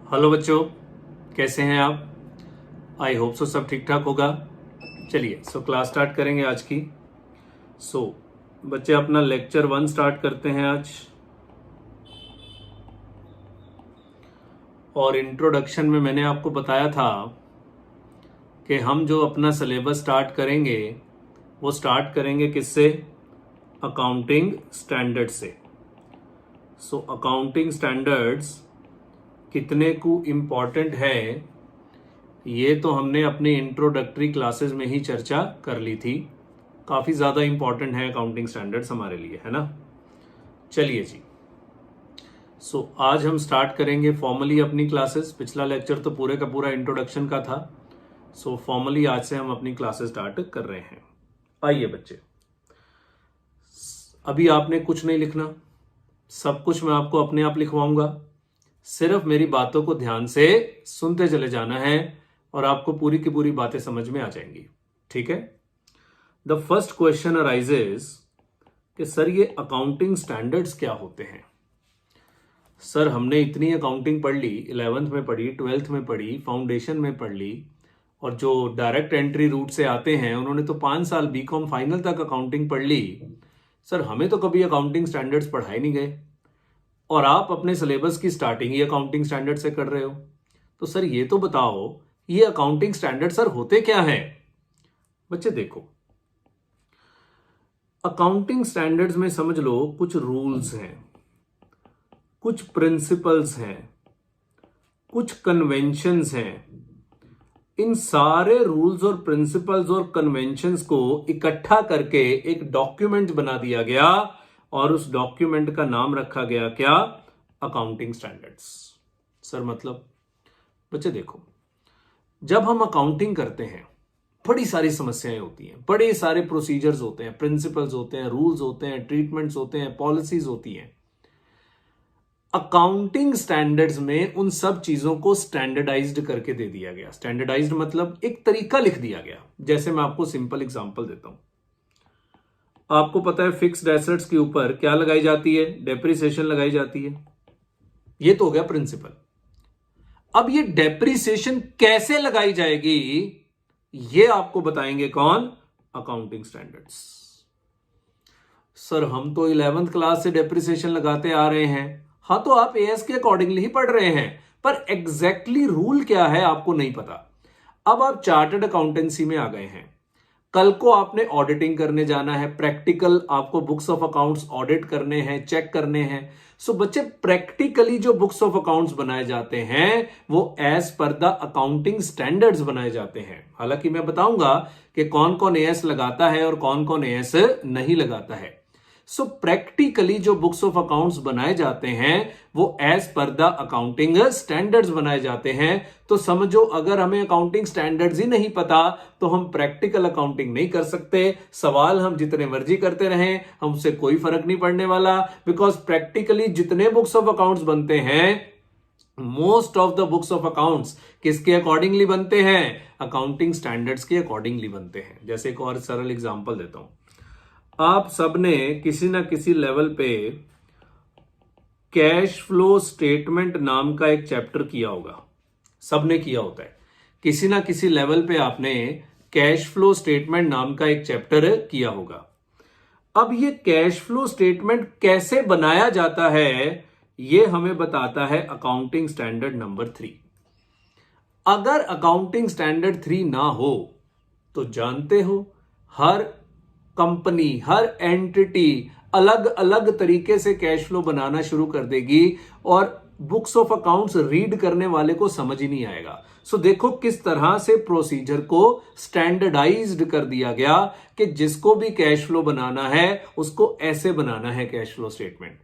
Hello बच्चों, कैसे हैं आप? आई होप सो सब ठीक ठाक होगा। चलिए क्लास स्टार्ट करेंगे आज की। सो बच्चे अपना लेक्चर 1 स्टार्ट करते हैं आज। और इंट्रोडक्शन में मैंने आपको बताया था कि हम जो अपना सिलेबस स्टार्ट करेंगे वो स्टार्ट करेंगे किससे? अकाउंटिंग स्टैंडर्ड से। अकाउंटिंग स्टैंडर्ड्स कितने को इम्पॉर्टेंट है ये तो हमने अपने इंट्रोडक्टरी क्लासेस में ही चर्चा कर ली थी। काफ़ी ज़्यादा इम्पॉर्टेंट है अकाउंटिंग स्टैंडर्ड्स हमारे लिए, है ना। चलिए जी, आज हम स्टार्ट करेंगे फॉर्मली अपनी क्लासेस। पिछला लेक्चर तो पूरे का पूरा इंट्रोडक्शन का था। फॉर्मली आज से हम अपनी क्लासेस स्टार्ट कर रहे हैं। आइए बच्चे, अभी आपने कुछ नहीं लिखना, सब कुछ मैं आपको अपने आप लिखवाऊंगा। सिर्फ मेरी बातों को ध्यान से सुनते चले जाना है और आपको पूरी की पूरी बातें समझ में आ जाएंगी, ठीक है। द फर्स्ट क्वेश्चन अराइजेस कि सर ये अकाउंटिंग स्टैंडर्ड्स क्या होते हैं? सर हमने इतनी अकाउंटिंग पढ़ ली, 11th में पढ़ी, 12th में पढ़ी, फाउंडेशन में पढ़ ली, और जो डायरेक्ट एंट्री रूट से आते हैं उन्होंने तो 5 साल बीकॉम फाइनल तक अकाउंटिंग पढ़ ली। सर हमें तो कभी अकाउंटिंग स्टैंडर्ड्स पढ़ाए नहीं गए और आप अपने सिलेबस की स्टार्टिंग ही अकाउंटिंग स्टैंडर्ड से कर रहे हो। तो सर ये तो बताओ, ये अकाउंटिंग स्टैंडर्ड सर होते क्या हैं? बच्चे देखो, अकाउंटिंग स्टैंडर्ड्स में समझ लो कुछ रूल्स हैं, कुछ प्रिंसिपल्स हैं, कुछ कन्वेंशंस हैं। इन सारे रूल्स और प्रिंसिपल्स और कन्वेंशंस को इकट्ठा करके एक डॉक्यूमेंट बना दिया गया और उस डॉक्यूमेंट का नाम रखा गया क्या? Accounting standards. सर मतलब? बच्चे देखो, जब हम अकाउंटिंग करते हैं बड़ी सारी समस्याएं होती हैं, बड़े सारे प्रोसीजर्स होते हैं, प्रिंसिपल्स होते हैं, रूल्स होते हैं, ट्रीटमेंट्स होते हैं, पॉलिसीज होती हैं। अकाउंटिंग स्टैंडर्ड्स में उन सब चीजों को स्टैंडर्डाइज्ड करके दे दिया गया। स्टैंडर्डाइज्ड मतलब एक तरीका लिख दिया गया। जैसे मैं आपको सिंपल एग्जांपल देता हूं। आपको पता है फिक्स्ड एसेट्स के ऊपर क्या लगाई जाती है? डेप्रिसिएशन लगाई जाती है। ये तो हो गया प्रिंसिपल। अब ये डेप्रिसिएशन कैसे लगाई जाएगी ये आपको बताएंगे कौन? Accounting standards. सर हम तो 11th क्लास से डेप्रिसिएशन लगाते आ रहे हैं। हाँ, तो आप एएस के अकॉर्डिंगली ही पढ़ रहे हैं, पर एग्जैक्टली रूल क्या है आपको नहीं पता। अब आप चार्टर्ड अकाउंटेंसी में आ गए हैं, कल को आपने ऑडिटिंग करने जाना है, प्रैक्टिकल आपको बुक्स ऑफ अकाउंट्स ऑडिट करने हैं, चेक करने हैं। बच्चे प्रैक्टिकली जो बुक्स ऑफ अकाउंट्स बनाए जाते हैं वो as per the accounting standards बनाए जाते हैं। हालांकि मैं बताऊंगा कि कौन कौन एएस लगाता है और कौन कौन एएस नहीं लगाता है। प्रैक्टिकली जो बुक्स ऑफ अकाउंट्स बनाए जाते हैं वो as per the accounting standards बनाए जाते हैं। तो समझो, अगर हमें अकाउंटिंग स्टैंडर्ड्स ही नहीं पता तो हम प्रैक्टिकल अकाउंटिंग नहीं कर सकते। सवाल हम जितने मर्जी करते रहें, हमसे कोई फर्क नहीं पड़ने वाला, बिकॉज प्रैक्टिकली जितने बुक्स ऑफ अकाउंट्स बनते हैं, most of the books of accounts किसके अकॉर्डिंगली बनते हैं? अकाउंटिंग स्टैंडर्ड्स के अकॉर्डिंगली बनते हैं। जैसे एक और सरल एग्जांपल देता हूं। आप सबने किसी ना किसी लेवल पे कैश फ्लो स्टेटमेंट नाम का एक चैप्टर किया होगा। सबने किया होता है, किसी ना किसी लेवल पे आपने कैश फ्लो स्टेटमेंट नाम का एक चैप्टर किया होगा। अब ये कैश फ्लो स्टेटमेंट कैसे बनाया जाता है ये हमें बताता है अकाउंटिंग स्टैंडर्ड नंबर 3। अगर अकाउंटिंग स्टैंडर्ड 3 ना हो तो जानते हो, हर कंपनी, हर एंटिटी अलग अलग तरीके से कैश फ्लो बनाना शुरू कर देगी और बुक्स ऑफ अकाउंट्स रीड करने वाले को समझ ही नहीं आएगा। देखो किस तरह से प्रोसीजर को स्टैंडर्डाइज्ड कर दिया गया कि जिसको भी कैश फ्लो बनाना है उसको ऐसे बनाना है कैश फ्लो स्टेटमेंट।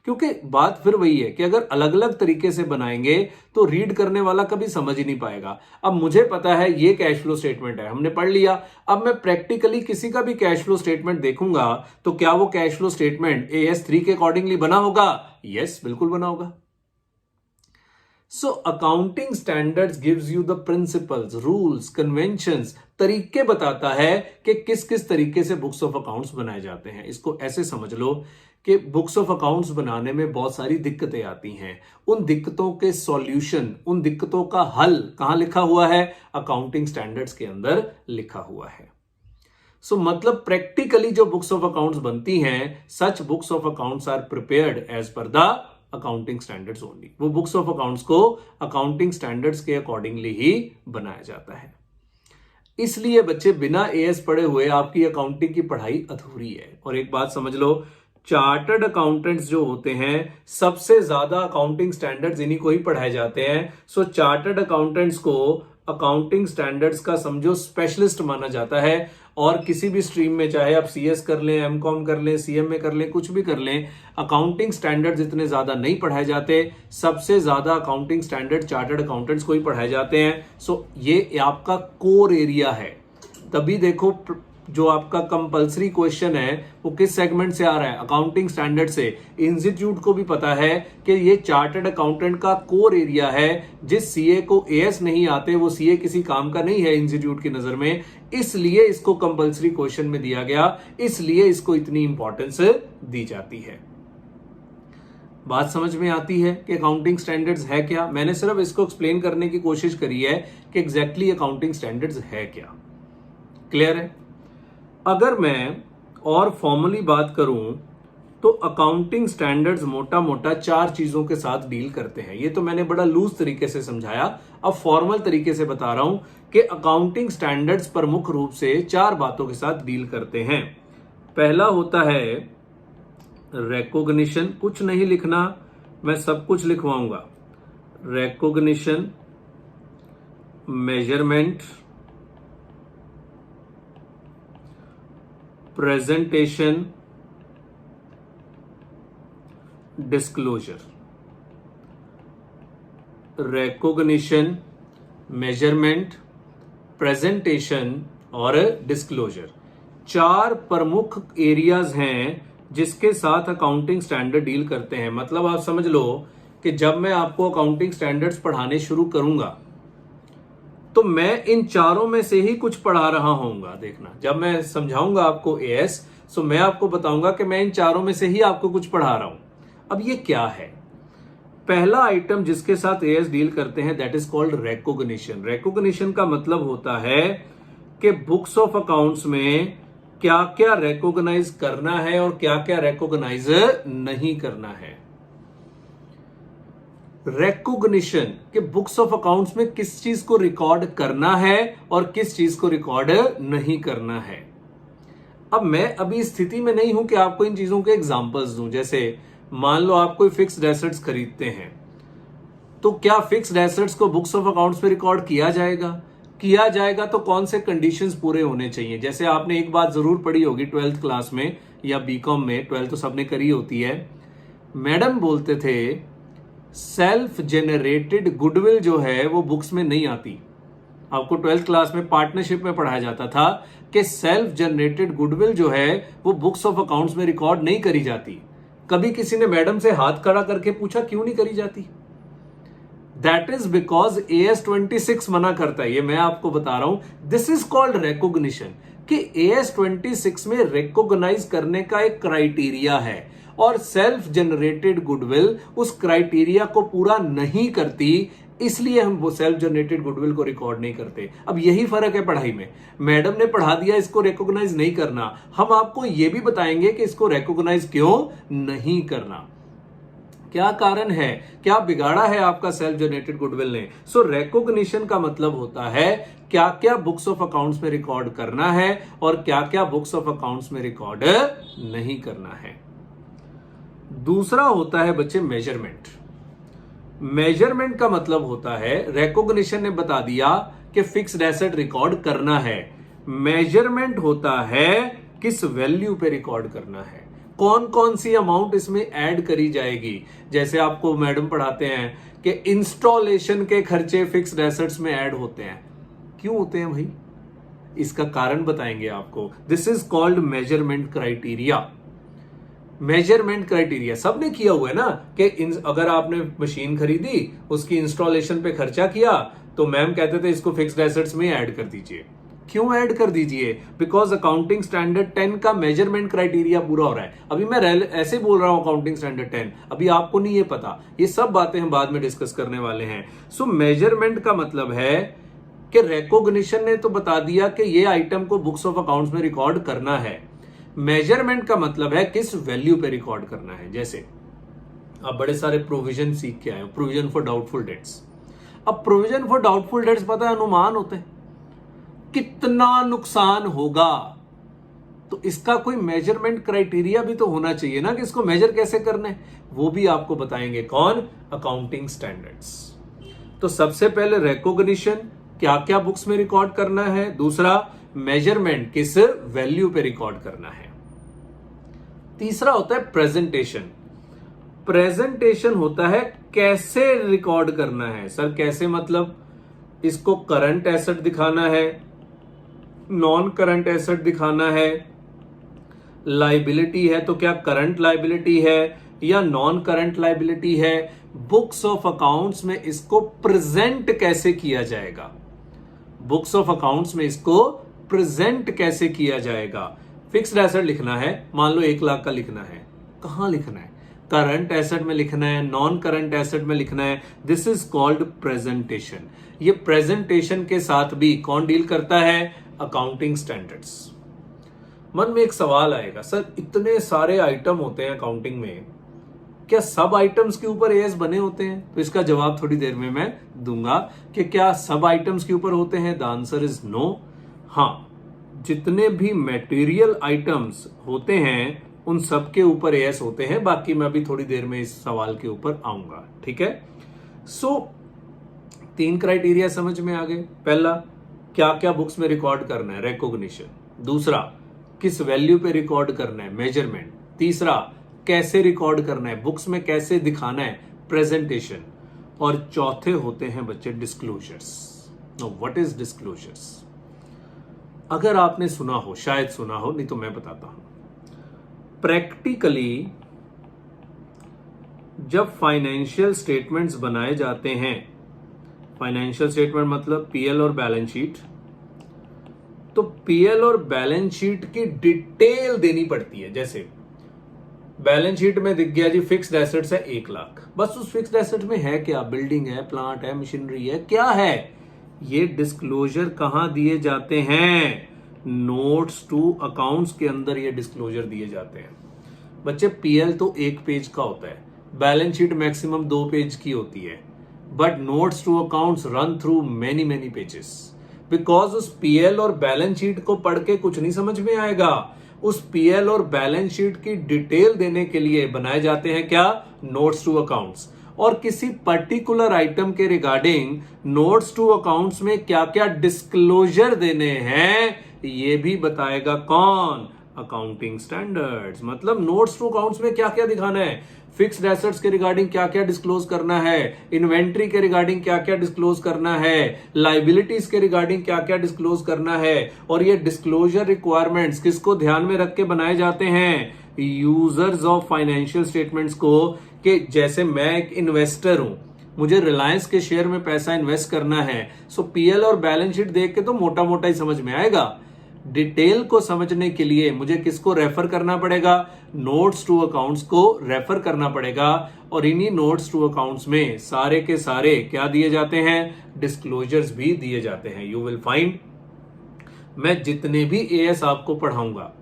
क्योंकि बात फिर वही है कि अगर अलग अलग तरीके से बनाएंगे तो रीड करने वाला कभी समझ ही नहीं पाएगा। अब मुझे पता है ये कैश फ्लो स्टेटमेंट है, हमने पढ़ लिया। अब मैं प्रैक्टिकली किसी का भी कैश फ्लो स्टेटमेंट देखूंगा तो क्या वो कैश फ्लो स्टेटमेंट AS3 के अकॉर्डिंगली बना होगा? यस, बिल्कुल बना होगा। Accounting standards gives you the principles, rules, conventions, तरीके बताता है कि किस किस तरीके से बुक्स ऑफ अकाउंट्स बनाए जाते हैं। इसको ऐसे समझ लो कि बुक्स ऑफ अकाउंट्स बनाने में बहुत सारी दिक्कतें आती हैं। उन दिक्कतों के सॉल्यूशन, उन दिक्कतों का हल कहां लिखा हुआ है? अकाउंटिंग स्टैंडर्ड्स के अंदर लिखा हुआ है। सो मतलब प्रैक्टिकली जो बुक्स ऑफ अकाउंट्स बनती हैं, such books of accounts are prepared as per the accounting standards only. वो बुक्स ऑफ अकाउंट्स को अकाउंटिंग स्टैंडर्ड्स के अकॉर्डिंगली ही बनाया जाता है। इसलिए बच्चे बिना एएस पढ़े हुए आपकी अकाउंटिंग की पढ़ाई अधूरी है। और एक बात समझ लो, चार्टर्ड अकाउंटेंट्स जो होते हैं सबसे ज्यादा अकाउंटिंग स्टैंडर्ड्स इन्हीं को ही पढ़ाए जाते हैं। सो चार्टर्ड अकाउंटेंट्स को अकाउंटिंग स्टैंडर्ड्स का समझो स्पेशलिस्ट माना जाता है। और किसी भी स्ट्रीम में, चाहे आप सीएस कर लें, एमकॉम कर लें, सीएम में कर लें, कुछ भी कर लें, अकाउंटिंग स्टैंडर्ड्स इतने ज्यादा नहीं पढ़ाए जाते। सबसे ज्यादा अकाउंटिंग स्टैंडर्ड चार्टर्ड अकाउंटेंट्स को ही पढ़ाए जाते हैं। सो ये आपका कोर एरिया है। तभी देखो जो आपका कंपलसरी क्वेश्चन है वो किस सेगमेंट से आ रहा है? अकाउंटिंग स्टैंडर्ड से। इंस्टीट्यूट को भी पता है कि ये चार्टर्ड अकाउंटेंट का कोर एरिया है। जिस सीए को एएस नहीं आते वो सीए किसी काम का नहीं है इंस्टीट्यूट की नजर में। इसलिए इसको कंपलसरी क्वेश्चन में दिया गया, इसलिए इसको इतनी इंपॉर्टेंस दी जाती है। बात समझ में आती है कि अकाउंटिंग स्टैंडर्ड्स है क्या? मैंने सिर्फ इसको एक्सप्लेन करने की कोशिश करी है कि एग्जैक्टली अकाउंटिंग स्टैंडर्ड्स है क्या। क्लियर है? अगर मैं और फॉर्मली बात करूं तो अकाउंटिंग स्टैंडर्ड्स मोटा मोटा 4 चीजों के साथ डील करते हैं। ये तो मैंने बड़ा लूज तरीके से समझाया, अब फॉर्मल तरीके से बता रहा हूं कि अकाउंटिंग स्टैंडर्ड्स प्रमुख रूप से 4 बातों के साथ डील करते हैं। पहला होता है रिकॉग्निशन। कुछ नहीं लिखना, मैं सब कुछ लिखवाऊंगा। Recognition, measurement, presentation, disclosure. Recognition, measurement, presentation और डिस्क्लोजर 4 प्रमुख एरियाज हैं जिसके साथ अकाउंटिंग स्टैंडर्ड डील करते हैं। मतलब आप समझ लो कि जब मैं आपको अकाउंटिंग स्टैंडर्ड्स पढ़ाने शुरू करूंगा तो मैं इन 4 में से ही कुछ पढ़ा रहा होऊंगा। देखना, जब मैं समझाऊंगा आपको एएस, तो मैं आपको बताऊंगा कि मैं इन 4 में से ही आपको कुछ पढ़ा रहा हूं। अब ये क्या है? पहला आइटम जिसके साथ एएस डील करते हैं that is called recognition. Recognition का मतलब होता है कि बुक्स ऑफ अकाउंट्स में क्या क्या रिकॉग्नाइज करना है और क्या क्या रिकॉग्नाइज नहीं करना है। रिकॉग्निशन के बुक्स ऑफ अकाउंट्स में किस चीज को रिकॉर्ड करना है और किस चीज को रिकॉर्ड नहीं करना है। अब मैं अभी स्थिति में नहीं हूं कि आपको इन चीजों के एग्जांपल्स दूं। जैसे मान लो आप कोई फिक्स्ड एसेट्स खरीदते हैं, तो क्या फिक्स्ड एसेट्स को बुक्स ऑफ अकाउंट्स में रिकॉर्ड किया जाएगा? किया जाएगा तो कौन से कंडीशंस पूरे होने चाहिए? जैसे आपने एक बात जरूर पढ़ी होगी 12th क्लास में या बीकॉम में, 12th तो सबने करी होती है। मैडम बोलते थे सेल्फ जेनरेटेड गुडविल जो है वो बुक्स में नहीं आती। आपको 12th क्लास में पार्टनरशिप में पढ़ाया जाता था कि सेल्फ जनरेटेड गुडविल जो है वो बुक्स ऑफ अकाउंट्स में रिकॉर्ड नहीं करी जाती। कभी किसी ने मैडम से हाथ खड़ा करके पूछा क्यों नहीं करी जाती? दैट इज बिकॉज AS 26 मना करता है। ये मैं आपको बता रहा हूं। दिस इज कॉल्ड रिकॉग्निशन कि AS 26 में रिकॉग्नाइज करने का एक क्राइटेरिया है और सेल्फ जनरेटेड गुडविल उस क्राइटेरिया को पूरा नहीं करती, इसलिए हम वो सेल्फ जनरेटेड गुडविल को रिकॉर्ड नहीं करते। अब यही फर्क है पढ़ाई में। मैडम ने पढ़ा दिया इसको रिकॉग्नाइज नहीं करना, हम आपको यह भी बताएंगे कि इसको रिकॉग्नाइज क्यों नहीं करना, क्या कारण है, क्या बिगाड़ा है आपका सेल्फ जनरेटेड गुडविल ने। सो रिकॉग्निशन का मतलब होता है क्या क्या बुक्स ऑफ अकाउंट्स में रिकॉर्ड करना है और क्या क्या बुक्स ऑफ अकाउंट्स में रिकॉर्ड नहीं करना है। दूसरा होता है बच्चे मेजरमेंट। मेजरमेंट का मतलब होता है, रिकॉग्निशन ने बता दिया कि फिक्स्ड एसेट रिकॉर्ड करना है, मेजरमेंट होता है किस वैल्यू पे रिकॉर्ड करना है, कौन कौन सी अमाउंट इसमें ऐड करी जाएगी। जैसे आपको मैडम पढ़ाते हैं कि इंस्टॉलेशन के खर्चे फिक्स्ड एसेट्स में ऐड होते हैं। क्यों होते हैं भाई? इसका कारण बताएंगे आपको। This is called measurement criteria. Measurement criteria सबने किया हुआ है ना कि अगर आपने मशीन खरीदी, उसकी इंस्टॉलेशन पे खर्चा किया, तो मैम कहते थे इसको फिक्स्ड एसेट्स में ऐड कर दीजिए। क्यों ऐड कर दीजिए? बिकॉज अकाउंटिंग स्टैंडर्ड 10 का मेजरमेंट क्राइटेरिया पूरा हो रहा है। अभी मैं ऐसे बोल रहा हूं अकाउंटिंग स्टैंडर्ड 10, अभी आपको नहीं ये पता, ये सब बातें हम बाद में डिस्कस करने वाले हैं। सो मेजरमेंट का मतलब है कि रिकॉग्निशन ने तो बता दिया कि ये आइटम को बुक्स ऑफ अकाउंट्स में रिकॉर्ड करना है, मेजरमेंट का मतलब है किस वैल्यू पे रिकॉर्ड करना है। जैसे आप बड़े सारे प्रोविजन सीख के आए हो, प्रोविजन फॉर डाउटफुल डेट्स। अब प्रोविजन फॉर डाउटफुल डेट्स पता है अनुमान होते हैं, कितना नुकसान होगा, तो इसका कोई मेजरमेंट क्राइटेरिया भी तो होना चाहिए ना कि इसको मेजर कैसे करना है, वो भी आपको बताएंगे कौन? Accounting standards. तो सबसे पहले रिकॉग्निशन, क्या क्या बुक्स में रिकॉर्ड करना है, दूसरा मेजरमेंट, किस वैल्यू पे रिकॉर्ड करना है, तीसरा होता है प्रेजेंटेशन। प्रेजेंटेशन होता है कैसे रिकॉर्ड करना है। सर कैसे मतलब? इसको करंट एसेट दिखाना है, नॉन करंट एसेट दिखाना है, लाइबिलिटी है तो क्या करंट लाइबिलिटी है या नॉन करंट लाइबिलिटी है, बुक्स ऑफ अकाउंट्स में इसको प्रेजेंट कैसे किया जाएगा, बुक्स ऑफ अकाउंट्स में इसको प्रेजेंट कैसे किया जाएगा। फिक्स्ड एसेट लिखना है, मान लो 1 लाख का लिखना है, कहां लिखना है? करंट एसेट में लिखना है, नॉन करंट एसेट में लिखना है। This is called presentation. ये प्रेजेंटेशन के साथ भी कौन डील करता है? Accounting standards. मन में एक सवाल आएगा, सर इतने सारे आइटम होते हैं अकाउंटिंग में, क्या सब आइटम्स के ऊपर एएस बने होते हैं? तो इसका जवाब थोड़ी देर में मैं दूंगा कि क्या सब आइटम्स के ऊपर होते हैं। The answer is no. हाँ, जितने भी मटेरियल आइटम्स होते हैं उन सब के ऊपर एएस होते हैं। बाकी मैं अभी थोड़ी देर में इस सवाल के ऊपर आऊंगा, ठीक है। सो 3 क्राइटेरिया समझ में आ गए। पहला, क्या क्या बुक्स में रिकॉर्ड करना है, रिकॉग्निशन। दूसरा, किस वैल्यू पे रिकॉर्ड करना है, मेजरमेंट। तीसरा, कैसे रिकॉर्ड करना है, बुक्स में कैसे दिखाना है, प्रेजेंटेशन। और चौथे होते हैं बच्चे disclosures. Now what is disclosures? अगर आपने सुना हो, शायद सुना हो, नहीं तो मैं बताता हूं। प्रैक्टिकली जब फाइनेंशियल स्टेटमेंट्स बनाए जाते हैं, फाइनेंशियल स्टेटमेंट मतलब पीएल और बैलेंस शीट, तो पीएल और बैलेंस शीट की डिटेल देनी पड़ती है। जैसे बैलेंस शीट में दिख गया जी फिक्स्ड एसेट्स है 1 लाख, बस उस फिक्स्ड एसेट में है क्या? बिल्डिंग है, प्लांट है, मशीनरी है, क्या है? ये डिस्क्लोजर कहां दिए जाते हैं? नोट्स टू अकाउंट्स के अंदर ये डिस्क्लोजर दिए जाते हैं। बच्चे पीएल तो 1 पेज का होता है, बैलेंस शीट मैक्सिमम 2 पेज की होती है, but notes to accounts run through many many pages. Because उस पीएल और बैलेंस शीट को पढ़ के कुछ नहीं समझ में आएगा। उस पीएल और बैलेंस शीट की डिटेल देने के लिए बनाए जाते हैं क्या? Notes to accounts. और किसी पर्टिकुलर आइटम के रिगार्डिंग नोट्स टू अकाउंट्स में क्या क्या डिस्क्लोजर देने हैं, ये भी बताएगा कौन? Accounting standards. मतलब नोट्स टू अकाउंट्स में क्या क्या दिखाना है, फिक्स्ड एसेट्स के रिगार्डिंग क्या क्या डिस्क्लोज करना है, इन्वेंट्री के रिगार्डिंग क्या क्या डिस्क्लोज करना है, लाइबिलिटीज के रिगार्डिंग क्या क्या डिस्क्लोज करना है। और ये डिस्क्लोजर रिक्वायरमेंट्स किसको ध्यान में रख के बनाए जाते हैं? यूजर्स ऑफ फाइनेंशियल स्टेटमेंट्स को। कि जैसे मैं एक इन्वेस्टर हूं, मुझे रिलायंस के शेयर में पैसा इन्वेस्ट करना है, सो पीएल और बैलेंस शीट देख के तो मोटा मोटा ही समझ में आएगा। डिटेल को समझने के लिए मुझे किसको रेफर करना पड़ेगा? नोट्स टू अकाउंट्स को रेफर करना पड़ेगा। और इन्हीं नोट्स टू अकाउंट्स में सारे के सारे क्या दिए जाते हैं? डिस्क्लोजर्स भी दिए जाते हैं। यू विल फाइंड, मैं जितने भी एएस आपको पढ़ाऊंगा,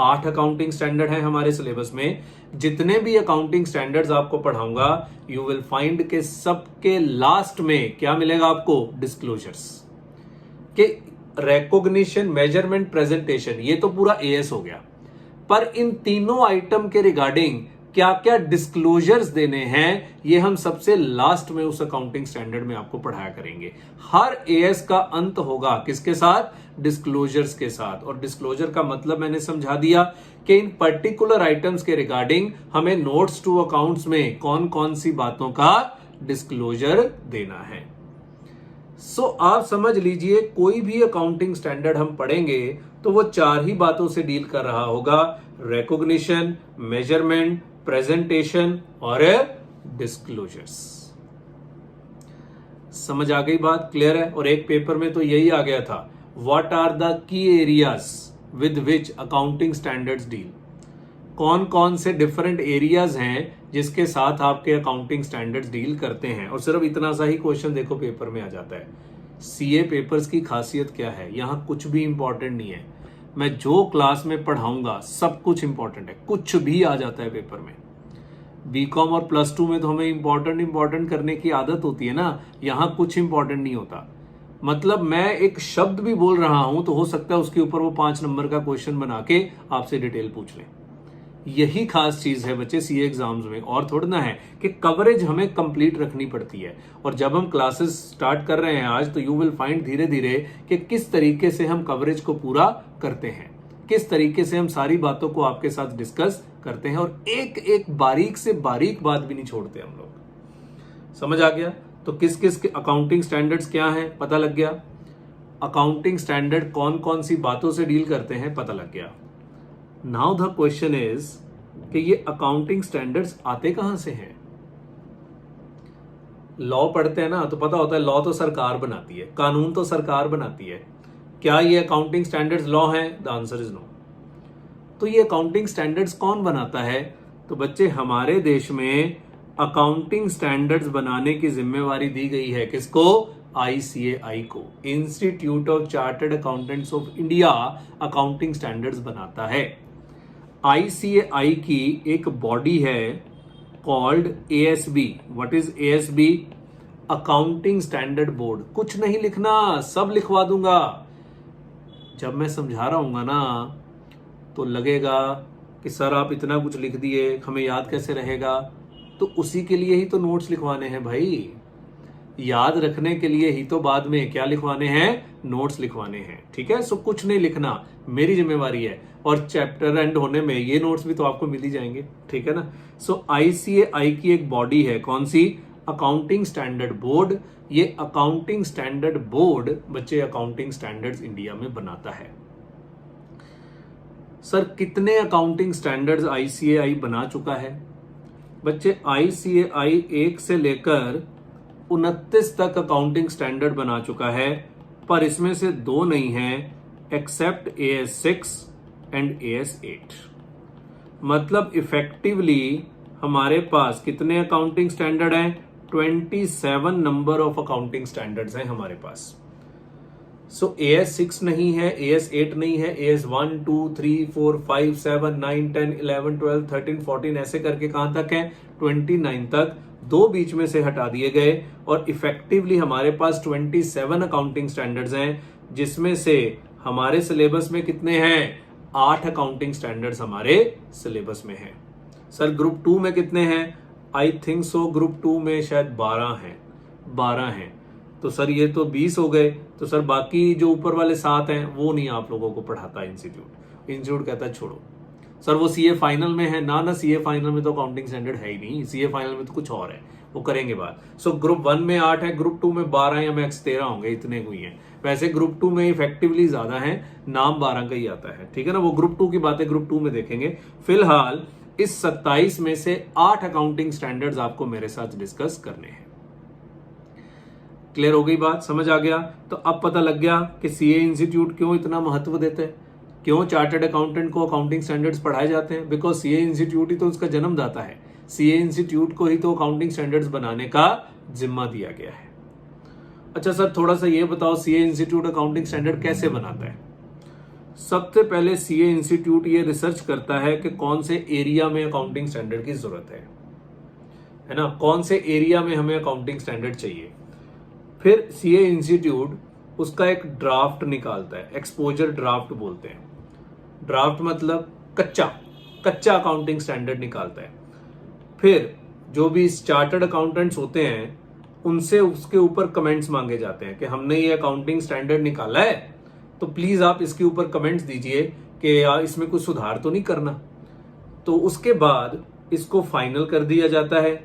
8 अकाउंटिंग स्टैंडर्ड है हमारे सिलेबस में, जितने भी अकाउंटिंग स्टैंडर्ड्स आपको पढ़ाऊंगा, यू विल फाइंड के सबके लास्ट में क्या मिलेगा आपको? डिस्क्लोजर्स। कि रिकॉग्निशन, मेजरमेंट, प्रेजेंटेशन, ये तो पूरा एएस हो गया, पर इन तीनों आइटम के रिगार्डिंग क्या क्या डिस्क्लोजर्स देने हैं, ये हम सबसे लास्ट में उस अकाउंटिंग स्टैंडर्ड में आपको पढ़ाया करेंगे। हर एएस का अंत होगा किसके साथ? डिस्क्लोजर्स के साथ। और डिस्क्लोजर का मतलब मैंने समझा दिया कि इन पर्टिकुलर आइटम्स के रिगार्डिंग हमें नोट्स टू अकाउंट्स में कौन कौन सी बातों का डिस्क्लोजर देना है। सो आप समझ लीजिए, कोई भी अकाउंटिंग स्टैंडर्ड हम पढ़ेंगे तो वो 4 ही बातों से डील कर रहा होगा: रिकॉग्निशन, मेजरमेंट, प्रेजेंटेशन और डिस्क्लोजर्स। समझ आ गई बात? क्लियर है? और एक पेपर में तो यही आ गया था, what are the key areas with which accounting standards deal. कौन कौन से डिफरेंट एरियाज हैं जिसके साथ आपके अकाउंटिंग स्टैंडर्ड्स डील करते हैं। और सिर्फ इतना सा ही क्वेश्चन देखो पेपर में आ जाता है। सीए पेपर्स की खासियत क्या है, यहां कुछ भी इंपॉर्टेंट नहीं है। मैं जो क्लास में पढ़ाऊंगा सब कुछ इंपॉर्टेंट है, कुछ भी आ जाता है पेपर में। बीकॉम और +2 में तो हमें इंपॉर्टेंट करने की आदत होती है ना, यहां कुछ इंपॉर्टेंट नहीं होता। मतलब मैं एक शब्द भी बोल रहा हूं तो हो सकता है उसके ऊपर वो 5 नंबर का क्वेश्चन बना के आपसे डिटेल पूछ लें। यही खास चीज है बच्चे सीए एग्जाम्स में, और थोड़ा ना है कि कवरेज हमें कंप्लीट रखनी पड़ती है। और जब हम क्लासेस स्टार्ट कर रहे हैं आज, तो यू विल फाइंड धीरे धीरे कि किस तरीके से हम कवरेज को पूरा करते हैं, किस तरीके से हम सारी बातों को आपके साथ डिस्कस करते हैं, और एक एक बारीक से बारीक बात भी नहीं छोड़ते हम लोग। समझ आ गया? तो किस किस के अकाउंटिंग स्टैंडर्ड्स क्या हैं पता लग गया। अकाउंटिंग स्टैंडर्ड कौन कौन सी बातों से डील करते हैं पता लग गया। नाउ द क्वेश्चन इज कि ये अकाउंटिंग स्टैंडर्ड्स आते कहां से हैं। लॉ पढ़ते हैं ना तो पता होता है लॉ तो सरकार बनाती है, कानून तो सरकार बनाती है। क्या ये अकाउंटिंग स्टैंडर्ड्स लॉ हैं? The answer is no. तो ये अकाउंटिंग स्टैंडर्ड्स कौन बनाता है? तो बच्चे हमारे देश में अकाउंटिंग स्टैंडर्ड्स बनाने की जिम्मेवारी दी गई है किसको? ICAI को, institute of chartered accountants of India accounting standards बनाता है। ICAI की एक बॉडी है called ASB। What is ASB? Accounting standard board. कुछ नहीं लिखना, सब लिखवा दूंगा। जब मैं समझा रहा हूंगा ना तो लगेगा कि सर आप इतना कुछ लिख दिए, हमें याद कैसे रहेगा? तो उसी के लिए ही तो नोट्स लिखवाने हैं भाई, याद रखने के लिए ही तो बाद में क्या लिखवाने हैं? नोट्स लिखवाने हैं। ठीक है, सो कुछ नहीं लिखना, मेरी जिम्मेवारी है। और चैप्टर एंड होने में ये नोट्स भी तो आपको मिल ही जाएंगे। ठीक है ना। सो ICAI की एक बॉडी है, कौन सी? Accounting standard board. ये अकाउंटिंग स्टैंडर्ड बोर्ड बच्चे अकाउंटिंग स्टैंडर्ड्स इंडिया में बनाता है। सर कितने अकाउंटिंग स्टैंडर्ड्स ICAI बना चुका है? बच्चे ICAI 1 से लेकर 29 तक अकाउंटिंग स्टैंडर्ड बना चुका है, पर इसमें से 2 नहीं है, एक्सेप्ट AS6 एंड AS8। मतलब इफेक्टिवली हमारे पास कितने अकाउंटिंग स्टैंडर्ड हैं? 27 नंबर ऑफ अकाउंटिंग स्टैंडर्ड्स हैं हमारे पास। सो AS6 नहीं है, AS8 नहीं है, AS1 2 3 4 5 7 9 10 11 12 13 14 ऐसे करके कहां तक है? 29 तक। 2 बीच में से हटा दिए गए और इफेक्टिवली हमारे पास 27 अकाउंटिंग स्टैंडर्ड्स हैं, जिसमें से हमारे सिलेबस में कितने हैं? 8 अकाउंटिंग स्टैंडर्ड्स हमारे सिलेबस में हैं। सर ग्रुप 2 में कितने हैं? आई थिंक सो ग्रुप 2 में शायद 12 हैं। 12 हैं तो सर ये तो 20 हो गए। तो सर बाकी जो ऊपर वाले 7 हैं वो नहीं आप लोगों को पढ़ाता इंस्टीट्यूट कहता है छोड़ो। सर वो CA फाइनल में है ना, CA फाइनल में तो अकाउंटिंग स्टैंडर्ड है ही नहीं, CA फाइनल में तो कुछ और है, वो करेंगे बात। सो ग्रुप 1 में 8 है, ग्रुप 2 में 12 या मैक्स 13 होंगे, इतने हुई हैं। वैसे ग्रुप 2 में इफेक्टिवली ज्यादा है, नाम 12 का ही आता है। ठीक है ना, वो ग्रुप 2 की बातें ग्रुप 2 में देखेंगे। फिलहाल इस 27 में से 8 अकाउंटिंग स्टैंडर्ड्स आपको मेरे साथ डिस्कस करने हैं। क्लियर हो गई बात? समझ आ गया? तो अब पता लग गया कि CA इंस्टीट्यूट क्यों इतना महत्व देते हैं, क्यों चार्टर्ड अकाउंटेंट को अकाउंटिंग स्टैंडर्ड्स पढ़ाए जाते हैं। बिकॉज CA इंस्टीट्यूट ही तो उसका जन्मदाता है, CA इंस्टीट्यूट को ही तो अकाउंटिंग स्टैंडर्ड्स बनाने का जिम्मा दिया गया है। अच्छा सर थोड़ा सा ये बताओ, CA इंस्टीट्यूट अकाउंटिंग स्टैंडर्ड कैसे बनाता है? सबसे पहले CA इंस्टीट्यूट ये रिसर्च करता है कि कौन से एरिया में अकाउंटिंग स्टैंडर्ड की जरूरत है ना, कौन से एरिया में हमें अकाउंटिंग स्टैंडर्ड चाहिए। फिर CA इंस्टीट्यूट उसका एक ड्राफ्ट निकालता है, एक्सपोजर ड्राफ्ट बोलते हैं। ड्राफ्ट मतलब कच्चा अकाउंटिंग स्टैंडर्ड निकालता है। फिर जो भी चार्टर्ड अकाउंटेंट्स होते हैं उनसे उसके ऊपर कमेंट्स मांगे जाते हैं कि हमने ये अकाउंटिंग स्टैंडर्ड निकाला है तो प्लीज आप इसके ऊपर कमेंट्स दीजिए कि इसमें कुछ सुधार तो नहीं करना। तो उसके बाद इसको फाइनल कर दिया जाता है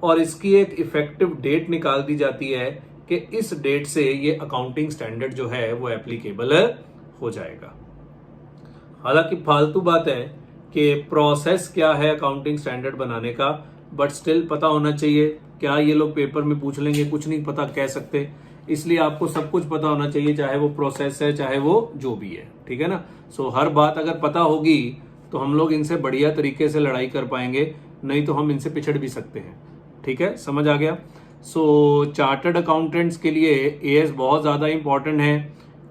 और इसकी एक इफेक्टिव डेट निकाल दी जाती है कि इस डेट से ये अकाउंटिंग स्टैंडर्ड जो है वो एप्लीकेबल हो जाएगा। हालांकि फालतू बात है कि प्रोसेस क्या है अकाउंटिंग स्टैंडर्ड बनाने का, बट स्टिल पता होना चाहिए। क्या ये लोग पेपर में पूछ लेंगे, कुछ नहीं पता कह सकते, इसलिए आपको सब कुछ पता होना चाहिए, चाहे वो प्रोसेस है चाहे वो जो भी है, ठीक है ना। सो हर बात अगर पता होगी तो हम लोग इनसे बढ़िया तरीके से लड़ाई कर पाएंगे, नहीं तो हम इनसे पिछड़ भी सकते हैं, ठीक है, समझ आ गया। सो चार्टर्ड अकाउंटेंट्स के लिए एएस बहुत ज्यादा इंपॉर्टेंट है।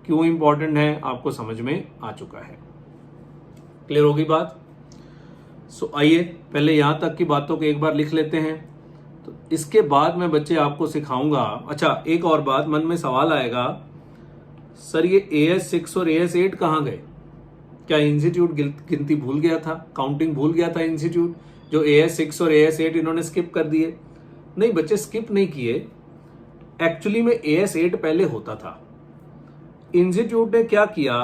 क्यों इंपॉर्टेंट है आपको समझ में आ चुका है, क्लियर होगी बात। सो आइए पहले यहां तक की बातों को एक बार लिख लेते हैं, तो इसके बाद मैं बच्चे आपको सिखाऊंगा। अच्छा एक और बात, मन में सवाल आएगा, सर ये AS6 और AS8 कहाँ गए? क्या इंस्टीट्यूट गिनती भूल गया था, काउंटिंग भूल गया था इंस्टीट्यूट, जो AS6 और AS8 इन्होंने स्किप कर दिए? नहीं बच्चे, स्किप नहीं किए, एक्चुअली में AS8 पहले होता था। इंस्टीट्यूट ने क्या किया,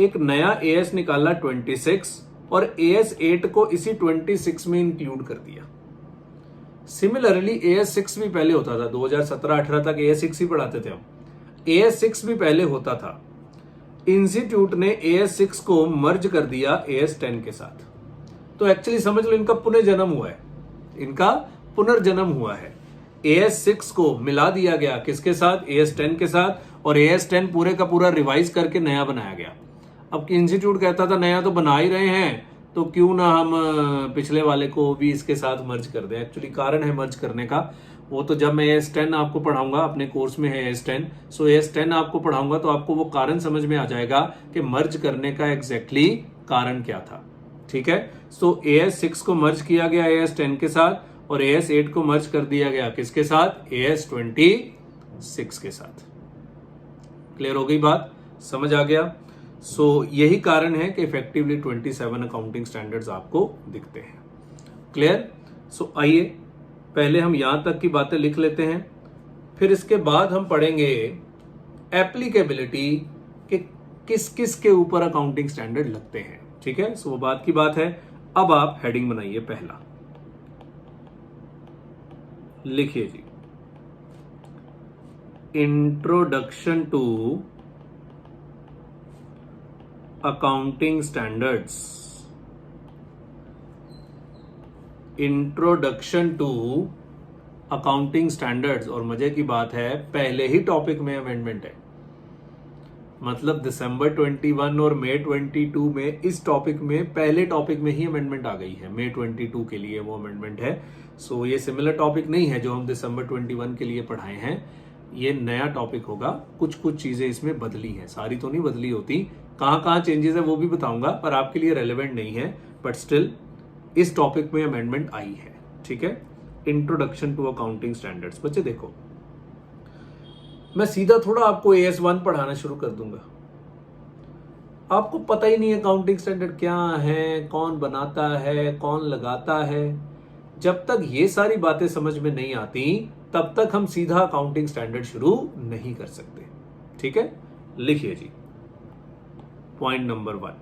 एक नया AS निकाला 26 और AS8 को इसी 26 में इंक्लूड कर दिया। सिमिलरली AS6 भी पहले होता था, 2017-18 तक AS6 ही पढ़ाते थे हम, AS6 भी पहले होता था। इंस्टीट्यूट ने AS6 को मर्ज कर दिया AS10 के साथ। तो एक्चुअली समझ लो इनका पुनर्जन्म हुआ है, इनका पुनर्जन्म हुआ है। AS6 को मिला दिया गया किसके साथ, AS10 के साथ, और AS10 पूरे का पूरा रिवाइज करके नया बनाया गया। अब इंस्टीट्यूट कहता था नया तो बना ही रहे हैं, तो क्यों ना हम पिछले वाले को भी इसके साथ मर्ज कर दें। एक्चुअली कारण है मर्ज करने का, वो तो जब मैं AS10 आपको पढ़ाऊंगा, अपने कोर्स में है AS10, सो AS10 आपको पढ़ाऊंगा तो आपको वो कारण समझ में आ जाएगा कि मर्ज करने का एग्जैक्टली कारण क्या था, ठीक है। सो AS6 को मर्ज किया गया AS10 के साथ, और AS8 को मर्ज कर दिया गया किसके साथ, AS26 के साथ। क्लियर हो गई बात, समझ आ गया। सो यही कारण है कि इफेक्टिवली 27 अकाउंटिंग स्टैंडर्ड्स आपको दिखते हैं, क्लियर। सो आइए पहले हम यहां तक की बातें लिख लेते हैं, फिर इसके बाद हम पढ़ेंगे एप्लीकेबिलिटी कि किस किस के ऊपर अकाउंटिंग स्टैंडर्ड लगते हैं, ठीक है। सो वो बात की बात है। अब आप हेडिंग बनाइए, पहला लिखिए जी, introduction to accounting standards. Introduction to accounting standards, और मजे की बात है पहले ही टॉपिक में अमेंडमेंट है, मतलब दिसंबर 21 और मई 22 में इस टॉपिक में पहले टॉपिक में ही अमेंडमेंट आ गई है। मई 22 के लिए वो अमेंडमेंट है। सो ये सिमिलर टॉपिक नहीं है जो हम दिसंबर 21 के लिए पढ़ाए हैं, ये नया टॉपिक होगा। कुछ कुछ चीजें इसमें बदली हैं, सारी तो नहीं बदली होती, कहाँ चेंजेस है वो भी बताऊंगा, पर आपके लिए रेलेवेंट नहीं है, बट स्टिल इस टॉपिक में अमेंडमेंट आई है, ठीक है। Introduction to accounting standards. बच्चे देखो, मैं सीधा थोड़ा आपको AS1 पढ़ाना शुरू कर दूंगा, आपको पता ही नहीं है अकाउंटिंग स्टैंडर्ड क्या है, कौन बनाता है, कौन लगाता है। जब तक ये सारी बातें समझ में नहीं आती तब तक हम सीधा अकाउंटिंग स्टैंडर्ड शुरू नहीं कर सकते, ठीक है। लिखिए जी, point number 1,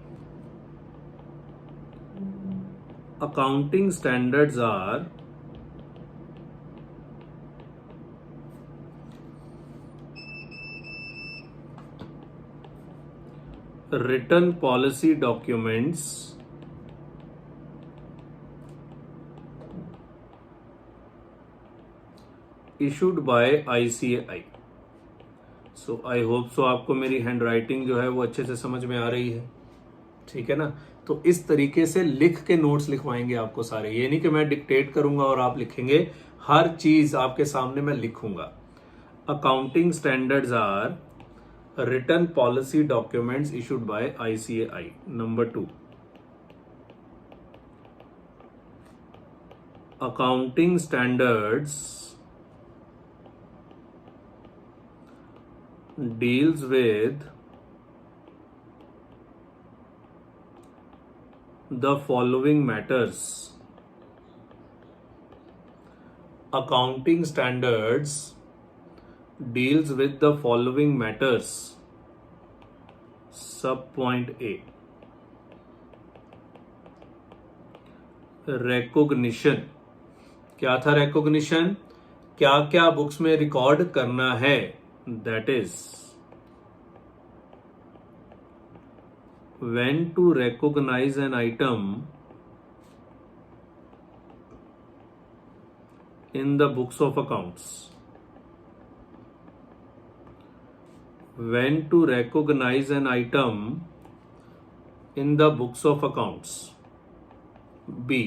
accounting standards are written policy documents issued by ICAI। So I hope so आपको मेरी हैंड राइटिंग जो है वो अच्छे से समझ में आ रही है, ठीक है ना। तो इस तरीके से लिख के नोट्स लिखवाएंगे आपको सारे, ये नहीं कि मैं डिक्टेट करूंगा और आप लिखेंगे, हर चीज आपके सामने मैं लिखूंगा। Accounting standards are written policy documents issued by ICAI। Number 2, accounting standards deals with the following matters। Accounting standards deals with the following matters। सब पॉइंट A, रिकॉग्निशन। क्या था रिकॉग्निशन, क्या क्या बुक्स में रिकॉर्ड करना है, that is when to recognise an item in the books of accounts. When to recognize an item in the books of accounts. B.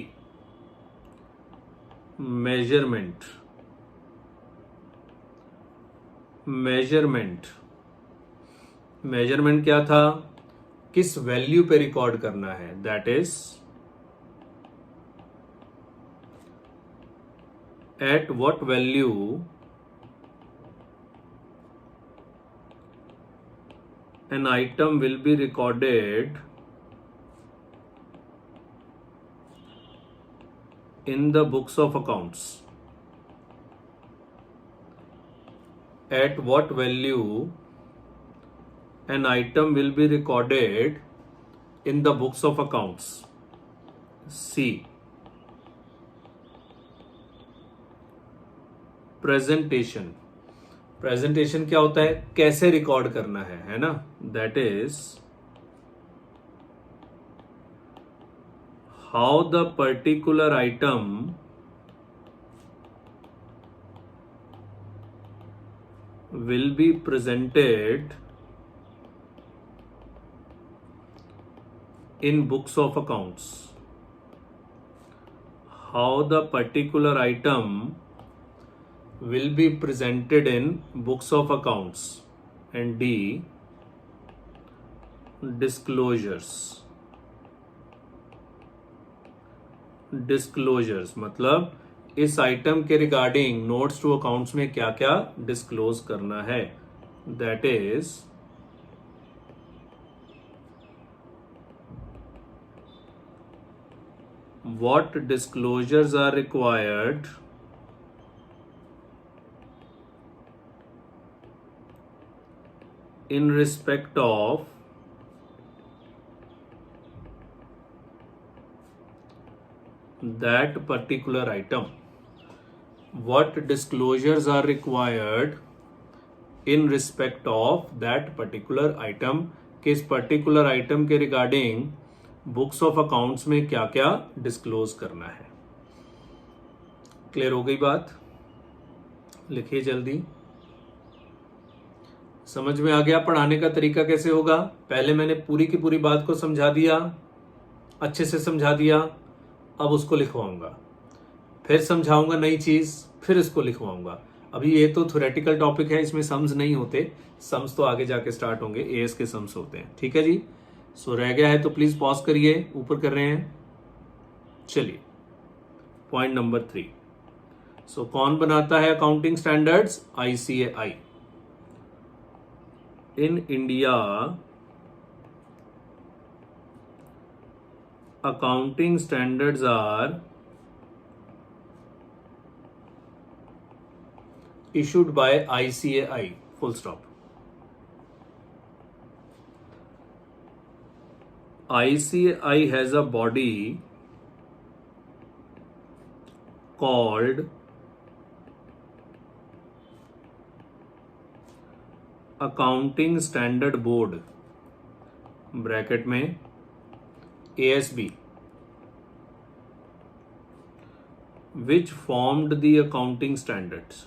Measurement. Measurement क्या था? किस वैल्यू पे रिकॉर्ड करना है, that is at what value an item will be recorded in the books of accounts. At what value an item will be recorded in the books of accounts. C. Presentation. Presentation क्या होता है? कैसे record करना है ना? That is how the particular item will be presented in books of accounts. How the particular item will be presented in books of accounts. And D. Disclosures. Disclosures मतलब इस item के रिगार्डिंग नोट्स टू अकाउंट्स में क्या क्या disclose करना है, that is what disclosures are required in respect of that particular item. What disclosures are required in respect of that particular item? किस particular item के regarding books of accounts में क्या क्या disclose करना है. क्लियर हो गई बात? लिखिए जल्दी. समझ में आ गया पढ़ाने का तरीका कैसे होगा? पहले मैंने पूरी की पूरी बात को समझा दिया, अच्छे से समझा दिया, अब उसको लिखवाऊंगा, फिर समझाऊंगा नई चीज, फिर इसको लिखवाऊंगा. अभी ये तो थ्योरेटिकल टॉपिक है, इसमें सम्स नहीं होते, सम्स तो आगे जाके स्टार्ट होंगे, एएस के सम्स होते हैं. ठीक है जी. सो रह गया है तो प्लीज पॉज करिए, ऊपर कर रहे हैं. चलिए पॉइंट नंबर 3. सो कौन बनाता है accounting standards? ICAI. In India, accounting standards are issued by ICAI. Full stop. ICAI has a body called accounting standard board, bracket में ASB, which formed the accounting standards.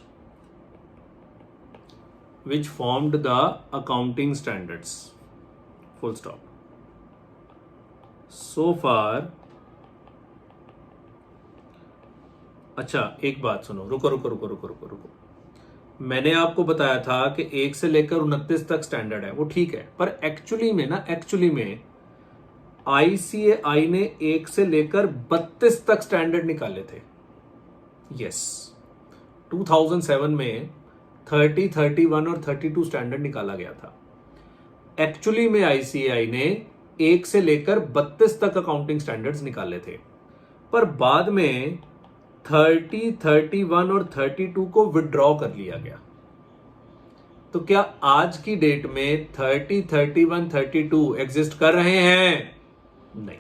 Which formed the accounting standards. Full stop. So far. अच्छा एक बात सुनो, रुको रुको रुको रुको रुको रुको. मैंने आपको बताया था कि 1 से लेकर 29 तक स्टैंडर्ड है, वो ठीक है, पर एक्चुअली में ICAI ने 1 से लेकर 32 तक स्टैंडर्ड निकाले थे. यस, 2007 में 30, 31 और 32 स्टैंडर्ड निकाला गया था. एक्चुअली में ICAI ने 1 से लेकर 32 तक अकाउंटिंग स्टैंडर्ड्स निकाले थे, पर बाद में 30, 31 और 32 को विड्रॉ कर लिया गया. तो क्या आज की डेट में 30, 31, 32 एग्जिस्ट कर रहे हैं? नहीं.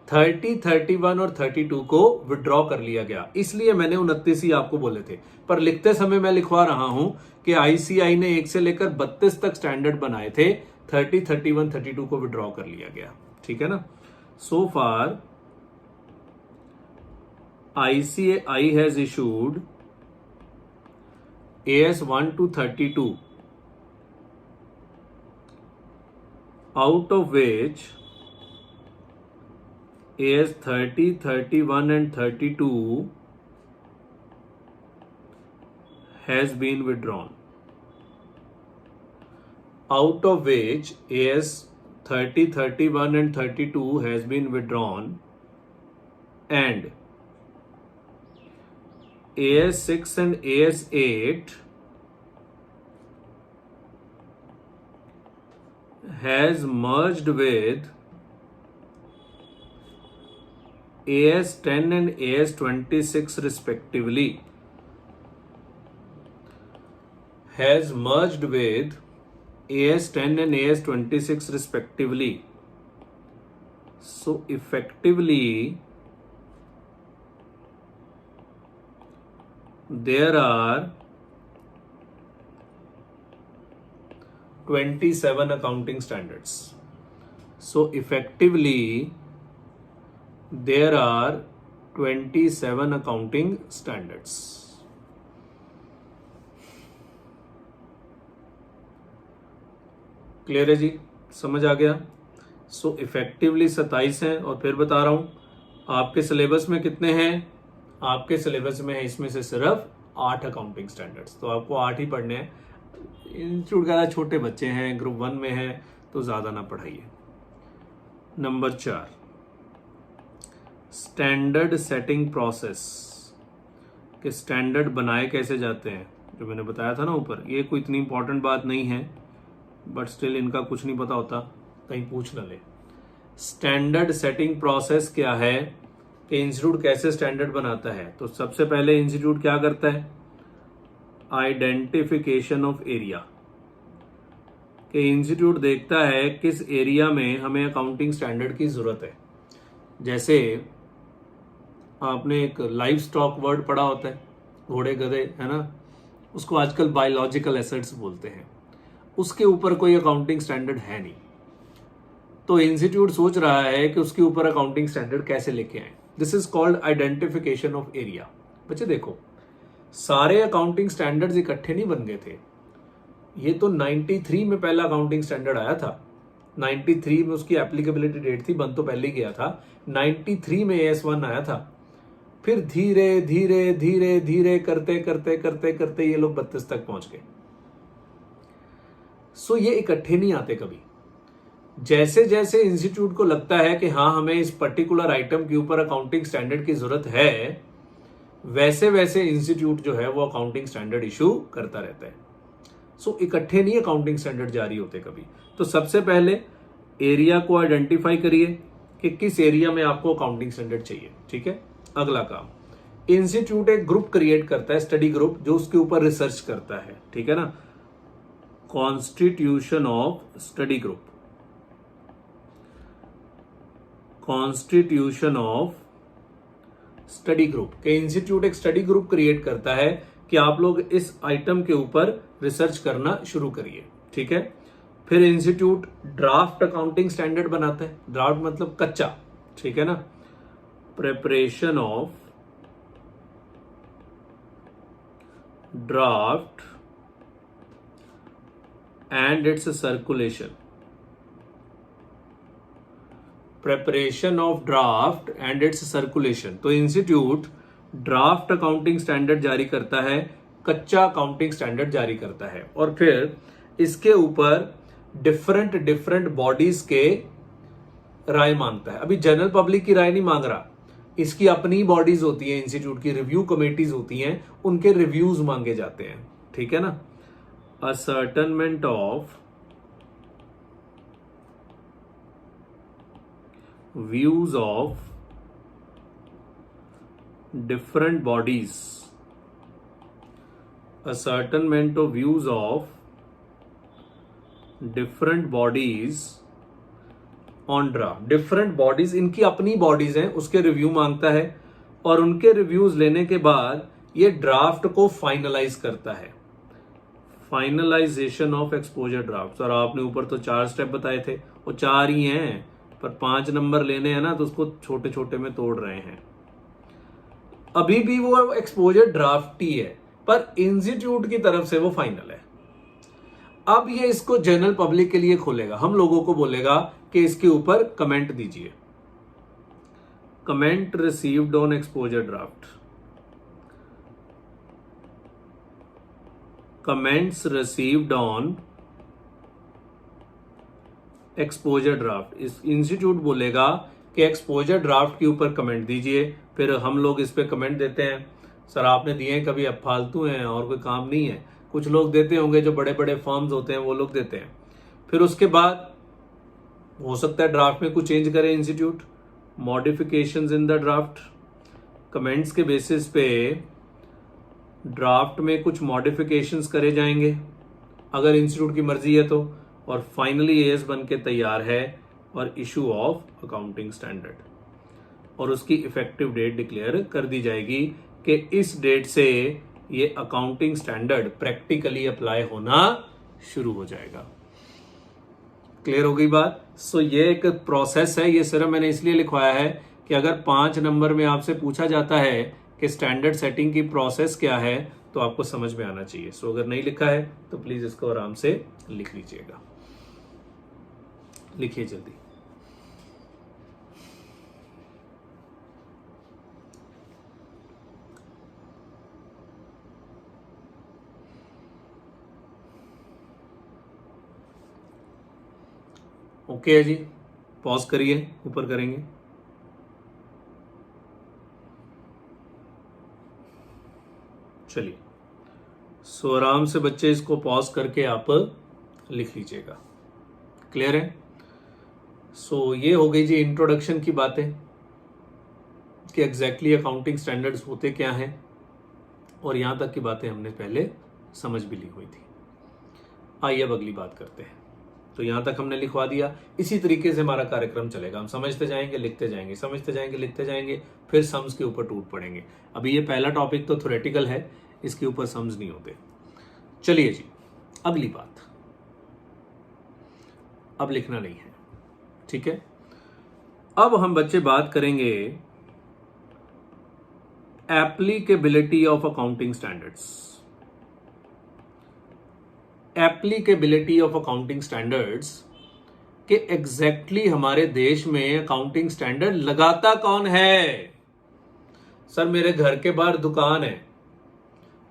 30, 31 और 32 को विड्रॉ कर लिया गया, इसलिए मैंने 29 ही आपको बोले थे, पर लिखते समय मैं लिखवा रहा हूं कि ICAI ने 1 से लेकर 32 तक स्टैंडर्ड बनाए थे, 30, 31, 32 को विड्रॉ कर लिया गया. ठीक है ना. सो फार ICAI has issued AS 1 to 32, out of which AS 30, 31 and 32 has been withdrawn. Out of which AS 30, 31 and 32 has been withdrawn, and AS 6 and AS 8 has merged with AS 10 and AS 26 respectively. Has merged with AS 10 and AS 26 respectively. So effectively there are 27 accounting standards. So effectively there are 27 accounting standards. Clear है जी, समझ आ गया। सो effectively 27 हैं, और फिर बता रहा हूं आपके सिलेबस में कितने हैं। आपके सिलेबस में है इसमें से सिर्फ 8 अकाउंटिंग स्टैंडर्ड्स, तो आपको 8 ही पढ़ने हैं। इंस्टीट्यूट का छोटे बच्चे हैं, ग्रुप 1 में है, तो ज्यादा ना पढ़ाइए। नंबर 4, स्टैंडर्ड सेटिंग प्रोसेस, कि स्टैंडर्ड बनाए कैसे जाते हैं, जो मैंने बताया था ना ऊपर। ये कोई इतनी इंपॉर्टेंट बात नहीं है, बट स्टिल इनका कुछ नहीं पता होता, कहीं पूछ ना ले। स्टैंडर्ड सेटिंग प्रोसेस क्या है, कि इंस्टीट्यूट कैसे स्टैंडर्ड बनाता है। तो सबसे पहले इंस्टीट्यूट क्या करता है, आइडेंटिफिकेशन ऑफ एरिया, कि इंस्टीट्यूट देखता है किस एरिया में हमें अकाउंटिंग स्टैंडर्ड की जरूरत है। जैसे आपने एक लाइव स्टॉक वर्ड पढ़ा होता है, घोड़े गधे, है ना, उसको आजकल बायोलॉजिकल एसेट्स बोलते हैं। उसके ऊपर कोई अकाउंटिंग स्टैंडर्ड है नहीं, तो इंस्टीट्यूट सोच रहा है कि उसके ऊपर अकाउंटिंग स्टैंडर्ड कैसे लेके आए। This is called identification of area. बच्चे देखो, सारे अकाउंटिंग स्टैंडर्ड्स इकट्ठे नहीं बन गए थे। ये तो 93 में पहला अकाउंटिंग स्टैंडर्ड आया था। 93 में उसकी एप्लीकेबिलिटी डेट थी, बन तो पहले ही गया था। 93 में AS1 आया था। फिर धीरे धीरे धीरे धीरे करते करते करते करते ये लोग 32 तक पहुंच गए। सो ये इकट्ठे नहीं आते कभी। जैसे जैसे इंस्टीट्यूट को लगता है कि हाँ हमें इस पर्टिकुलर आइटम के ऊपर अकाउंटिंग स्टैंडर्ड की जरूरत है, वैसे वैसे इंस्टीट्यूट जो है वो अकाउंटिंग स्टैंडर्ड इशू करता रहता है। सो इकट्ठे नहीं अकाउंटिंग स्टैंडर्ड जारी होते कभी। तो सबसे पहले एरिया को आइडेंटिफाई करिए कि किस एरिया में आपको अकाउंटिंग स्टैंडर्ड चाहिए। ठीक है, अगला काम, इंस्टीट्यूट एक ग्रुप क्रिएट करता है, स्टडी ग्रुप, जो उसके ऊपर रिसर्च करता है। ठीक है ना, constitution of study group, constitution of study group, के इंस्टीट्यूट एक स्टडी ग्रुप क्रिएट करता है कि आप लोग इस आइटम के ऊपर रिसर्च करना शुरू करिए। ठीक है, फिर इंस्टीट्यूट ड्राफ्ट अकाउंटिंग स्टैंडर्ड बनाता है। ड्राफ्ट मतलब कच्चा, ठीक है ना, preparation of draft and it's circulation, preparation of draft and it's circulation. तो इंस्टीट्यूट ड्राफ्ट अकाउंटिंग स्टैंडर्ड जारी करता है, कच्चा अकाउंटिंग स्टैंडर्ड जारी करता है, और फिर इसके ऊपर डिफरेंट डिफरेंट बॉडीज के राय मांगता है। अभी जनरल पब्लिक की राय नहीं मांग रहा, इसकी अपनी बॉडीज होती है, इंस्टीट्यूट की रिव्यू कमेटीज होती हैं, उनके रिव्यूज मांगे जाते हैं। ठीक है ना, ascertainment of views of different bodies, ascertainment of views of different bodies on draft। different bodies, इनकी अपनी बॉडीज हैं, उसके रिव्यू मांगता है, और उनके रिव्यूज लेने के बाद ये ड्राफ्ट को फाइनलाइज करता है। Finalisation of exposure draft. और आपने ऊपर तो 4 स्टेप बताए थे, वो 4 ही हैं, पर 5 नंबर लेने हैं ना, तो उसको छोटे छोटे में तोड़ रहे हैं। अभी भी वो एक्सपोजर ड्राफ्ट ही है, पर इंस्टीट्यूट की तरफ से वो फाइनल है। अब ये इसको जनरल पब्लिक के लिए खोलेगा, हम लोगों को बोलेगा कि इसके ऊपर कमेंट दीजिए, comment received on exposure draft, comments received on exposure draft. इस इंस्टीट्यूट बोलेगा कि एक्सपोजर ड्राफ्ट के ऊपर कमेंट दीजिए, फिर हम लोग इस पे कमेंट देते हैं, सर आपने दिए हैं कभी, अब फालतू हैं और कोई काम नहीं है। कुछ लोग देते होंगे, जो बड़े बड़े फर्म्स होते हैं वो लोग देते हैं। फिर उसके बाद हो सकता है ड्राफ्ट में कुछ चेंज करे institute, modifications in the draft, comments के बेसिस पे ड्राफ्ट में कुछ मॉडिफिकेशंस करे जाएंगे अगर इंस्टीट्यूट की मर्जी है तो, और फाइनली एएस बन के तैयार है और इशू ऑफ अकाउंटिंग स्टैंडर्ड, और उसकी इफेक्टिव डेट डिक्लेयर कर दी जाएगी कि इस डेट से ये अकाउंटिंग स्टैंडर्ड प्रैक्टिकली अप्लाई होना शुरू हो जाएगा। क्लियर हो गई बात? सो ये एक प्रोसेस है, ये सिर्फ मैंने इसलिए लिखवाया है कि अगर 5 नंबर में आपसे पूछा जाता है कि स्टैंडर्ड सेटिंग की प्रोसेस क्या है तो आपको समझ में आना चाहिए। सो अगर नहीं लिखा है तो प्लीज इसको आराम से लिख लीजिएगा, लिखिए जल्दी। ओके है जी, पॉज करिए, ऊपर करेंगे। चलिए, सो आराम से बच्चे इसको पॉज करके आप लिख लीजिएगा। क्लियर है? सो ये हो गई जी इंट्रोडक्शन की बातें कि एग्जैक्टली अकाउंटिंग स्टैंडर्ड्स होते क्या हैं, और यहां तक की बातें हमने पहले समझ भी ली हुई थी। आइए अब अगली बात करते हैं। तो यहां तक हमने लिखवा दिया, इसी तरीके से हमारा कार्यक्रम चलेगा, हम समझते जाएंगे लिखते जाएंगे, समझते जाएंगे लिखते जाएंगे, फिर सम्स के ऊपर टूट पड़ेंगे। अभी ये पहला टॉपिक तो थ्योरेटिकल है, इसके ऊपर सम्स नहीं होते। चलिए जी, अगली बात, अब लिखना नहीं है, ठीक है। अब हम बच्चे बात करेंगे applicability of accounting standards. Applicability of accounting standards कि एग्जैक्टली हमारे देश में अकाउंटिंग स्टैंडर्ड लगाता कौन है। सर मेरे घर के बाहर दुकान है,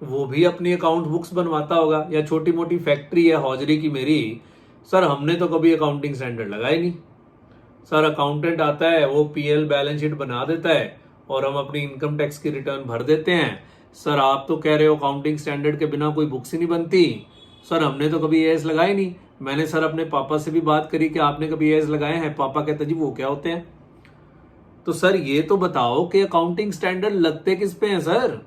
वो भी अपनी अकाउंट बुक्स बनवाता होगा, या छोटी मोटी फैक्ट्री है हौजरी की मेरी, सर हमने तो कभी अकाउंटिंग स्टैंडर्ड लगाए नहीं। सर अकाउंटेंट आता है, वो पीएल बैलेंस शीट बना देता है और हम अपनी इनकम टैक्स की रिटर्न भर देते हैं। सर आप तो कह रहे हो अकाउंटिंग स्टैंडर्ड के बिना कोई बुक्स ही नहीं बनती। सर हमने तो कभी एएस लगाए नहीं। मैंने सर अपने पापा से भी बात करी कि आपने कभी एएस लगाए हैं? पापा कहते जी वो क्या होते हैं। तो सर ये तो बताओ कि अकाउंटिंग स्टैंडर्ड लगते किस पे हैं सर?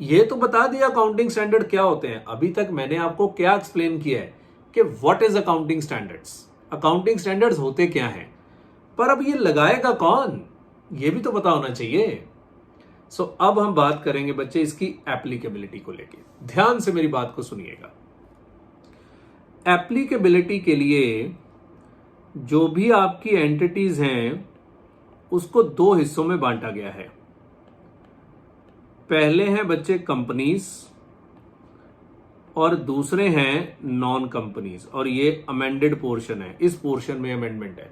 ये तो बता दिया अकाउंटिंग स्टैंडर्ड क्या होते हैं। अभी तक मैंने आपको क्या एक्सप्लेन किया है कि what is accounting standards, accounting standards होते क्या हैं, पर अब ये लगाएगा कौन, ये भी तो पता होना चाहिए। सो अब हम बात करेंगे बच्चे इसकी एप्लीकेबिलिटी को लेके। ध्यान से मेरी बात को सुनिएगा। एप्लीकेबिलिटी के लिए जो भी आपकी एंटिटीज हैं उसको 2 हिस्सों में बांटा गया है। पहले हैं बच्चे कंपनीज और दूसरे हैं नॉन कंपनीज, और ये अमेंडेड पोर्शन है, इस पोर्शन में अमेंडमेंट है।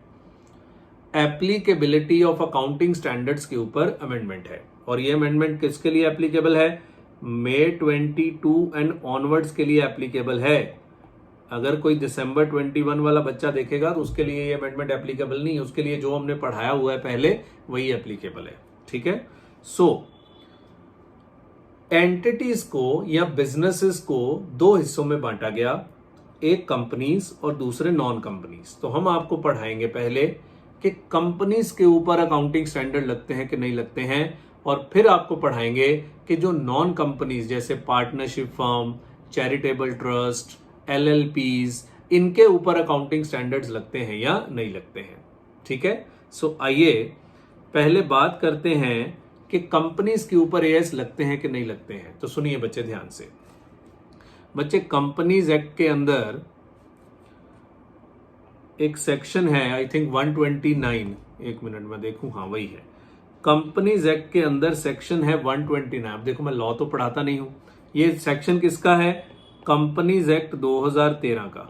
एप्लीकेबिलिटी ऑफ अकाउंटिंग स्टैंडर्ड्स के ऊपर अमेंडमेंट है, और ये अमेंडमेंट किसके लिए एप्लीकेबल है? मई 22 एंड ऑनवर्ड्स के लिए एप्लीकेबल है। अगर कोई दिसंबर 21 वाला बच्चा देखेगा तो उसके लिए ये अमेंडमेंट एप्लीकेबल नहीं है, उसके लिए जो हमने पढ़ाया हुआ है पहले वही एप्लीकेबल है, ठीक है। सो एंटिटीज को या बिजनेसेस को 2 हिस्सों में बांटा गया, एक कंपनीज और दूसरे नॉन कंपनीज। तो हम आपको पढ़ाएंगे पहले कि कंपनीज के ऊपर अकाउंटिंग स्टैंडर्ड लगते हैं कि नहीं लगते हैं, और फिर आपको पढ़ाएंगे कि जो नॉन कंपनीज जैसे पार्टनरशिप फर्म, चैरिटेबल ट्रस्ट, एलएलपीज, इनके ऊपर अकाउंटिंग स्टैंडर्ड्स लगते हैं या नहीं लगते हैं, ठीक है। सो आइए पहले बात करते हैं कि कंपनीज के ऊपर एएस लगते हैं कि नहीं लगते हैं। तो सुनिए बच्चे ध्यान से। बच्चे कंपनीज एक्ट के अंदर एक सेक्शन है, आई थिंक 129, एक मिनट में देखूं, हाँ वही है। कंपनीज एक्ट के अंदर सेक्शन है 129। अब देखो मैं लॉ तो पढ़ाता नहीं हूं, ये सेक्शन किसका है? कंपनीज एक्ट 2013 का।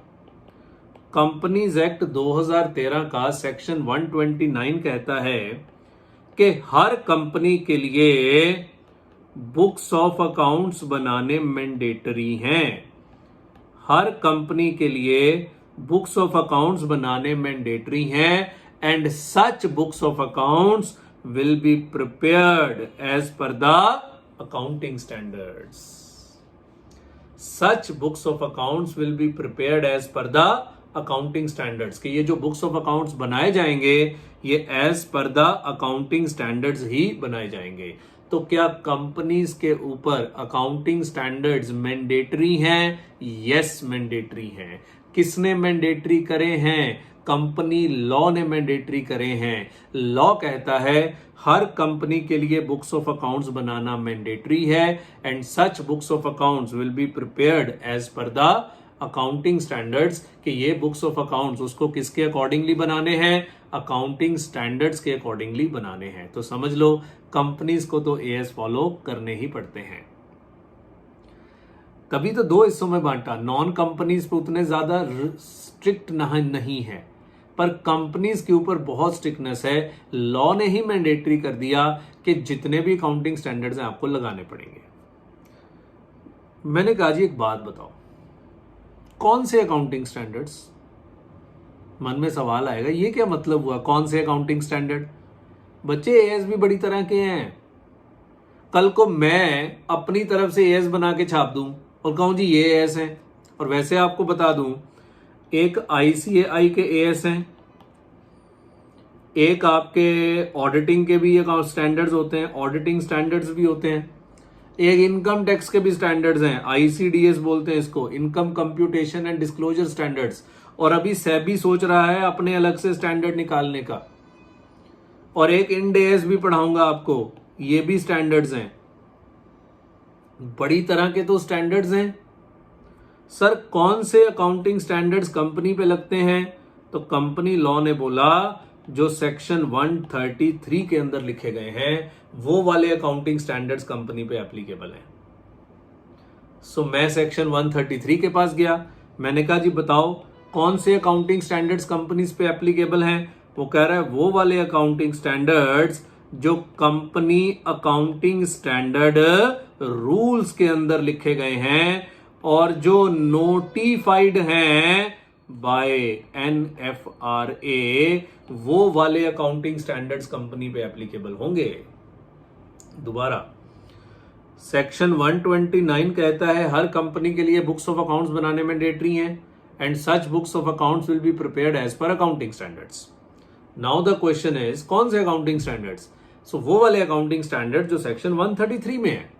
कंपनीज एक्ट 2013 का सेक्शन 129 कहता है कि हर कंपनी के लिए बुक्स ऑफ अकाउंट्स बनाने मैंडेटरी हैं। हर कंपनी के लिए बुक्स ऑफ अकाउंट्स बनाने मैंडेटरी हैं and such books of accounts will be prepared as per the accounting standards. Such books of accounts will be prepared as per the accounting standards. कि ये जो books of accounts बनाए जाएंगे ये as per the accounting standards ही बनाए जाएंगे। तो क्या कंपनीज के ऊपर अकाउंटिंग स्टैंडर्ड्स मैंडेटरी हैं? यस, मैंडेटरी हैं। किसने मैंडेटरी करे हैं? कंपनी लॉ ने मैंडेटरी करे हैं। लॉ कहता है हर कंपनी के लिए बुक्स ऑफ अकाउंट्स बनाना मैंडेटरी है and such books of accounts will be prepared as per the accounting standards. कि ये बुक्स ऑफ अकाउंट्स उसको किसके अकॉर्डिंगली बनाने हैं? अकाउंटिंग स्टैंडर्ड्स के अकॉर्डिंगली बनाने हैं। तो समझ लो कंपनीज को तो एएस फॉलो करने ही पड़ते हैं। तभी तो दो हिस्सों में बांटा। नॉन कंपनीज पे उतने ज्यादा स्ट्रिक्ट नहीं है, पर कंपनीज के ऊपर बहुत स्ट्रिक्टनेस है। लॉ ने ही मैंडेटरी कर दिया कि जितने भी अकाउंटिंग स्टैंडर्ड्स हैं आपको लगाने पड़ेंगे। मैंने कहा जी एक बात बताओ, कौन से अकाउंटिंग स्टैंडर्ड्स? मन में सवाल आएगा ये क्या मतलब हुआ, कौन से अकाउंटिंग स्टैंडर्ड? बच्चे एएस भी बड़ी तरह के हैं। कल को मैं अपनी तरफ से एएस बना के छाप दूं और कहूं जी ये एएस है। और वैसे आपको बता दूं एक आईसीएआई के एएस हैं, एक आपके ऑडिटिंग के भी स्टैंडर्ड्स होते हैं, ऑडिटिंग स्टैंडर्ड्स भी होते हैं, एक इनकम टैक्स के भी स्टैंडर्ड्स हैं, आईसीडीएस बोलते हैं इसको, income computation and disclosure standards. और अभी सेबी सोच रहा है अपने अलग से स्टैंडर्ड निकालने का। और एक इंड एएस भी पढ़ाऊंगा आपको, ये भी स्टैंडर्ड्स हैं। बड़ी तरह के तो स्टैंडर्ड्स हैं। सर कौन से अकाउंटिंग स्टैंडर्ड्स कंपनी पे लगते हैं? तो कंपनी लॉ ने बोला जो सेक्शन 133 के अंदर लिखे गए हैं वो वाले अकाउंटिंग स्टैंडर्ड्स कंपनी पे एप्लीकेबल हैं। सो मैं सेक्शन 133 के पास गया, मैंने कहा जी बताओ कौन से अकाउंटिंग स्टैंडर्ड्स कंपनीज पे एप्लीकेबल हैं? वो कह रहा है वो वाले अकाउंटिंग स्टैंडर्ड्स जो कंपनी अकाउंटिंग स्टैंडर्ड रूल्स के अंदर लिखे गए हैं और जो नोटिफाइड हैं बाय NFRA, वो वाले अकाउंटिंग स्टैंडर्ड्स कंपनी पे एप्लीकेबल होंगे। दोबारा सेक्शन 129 कहता है हर कंपनी के लिए बुक्स ऑफ अकाउंट्स बनाने मैंडेटरी हैं and such books of accounts will be prepared as per accounting standards. Now the question is कौन से अकाउंटिंग स्टैंडर्ड्स? सो वो वाले अकाउंटिंग स्टैंडर्ड जो सेक्शन 133 में है।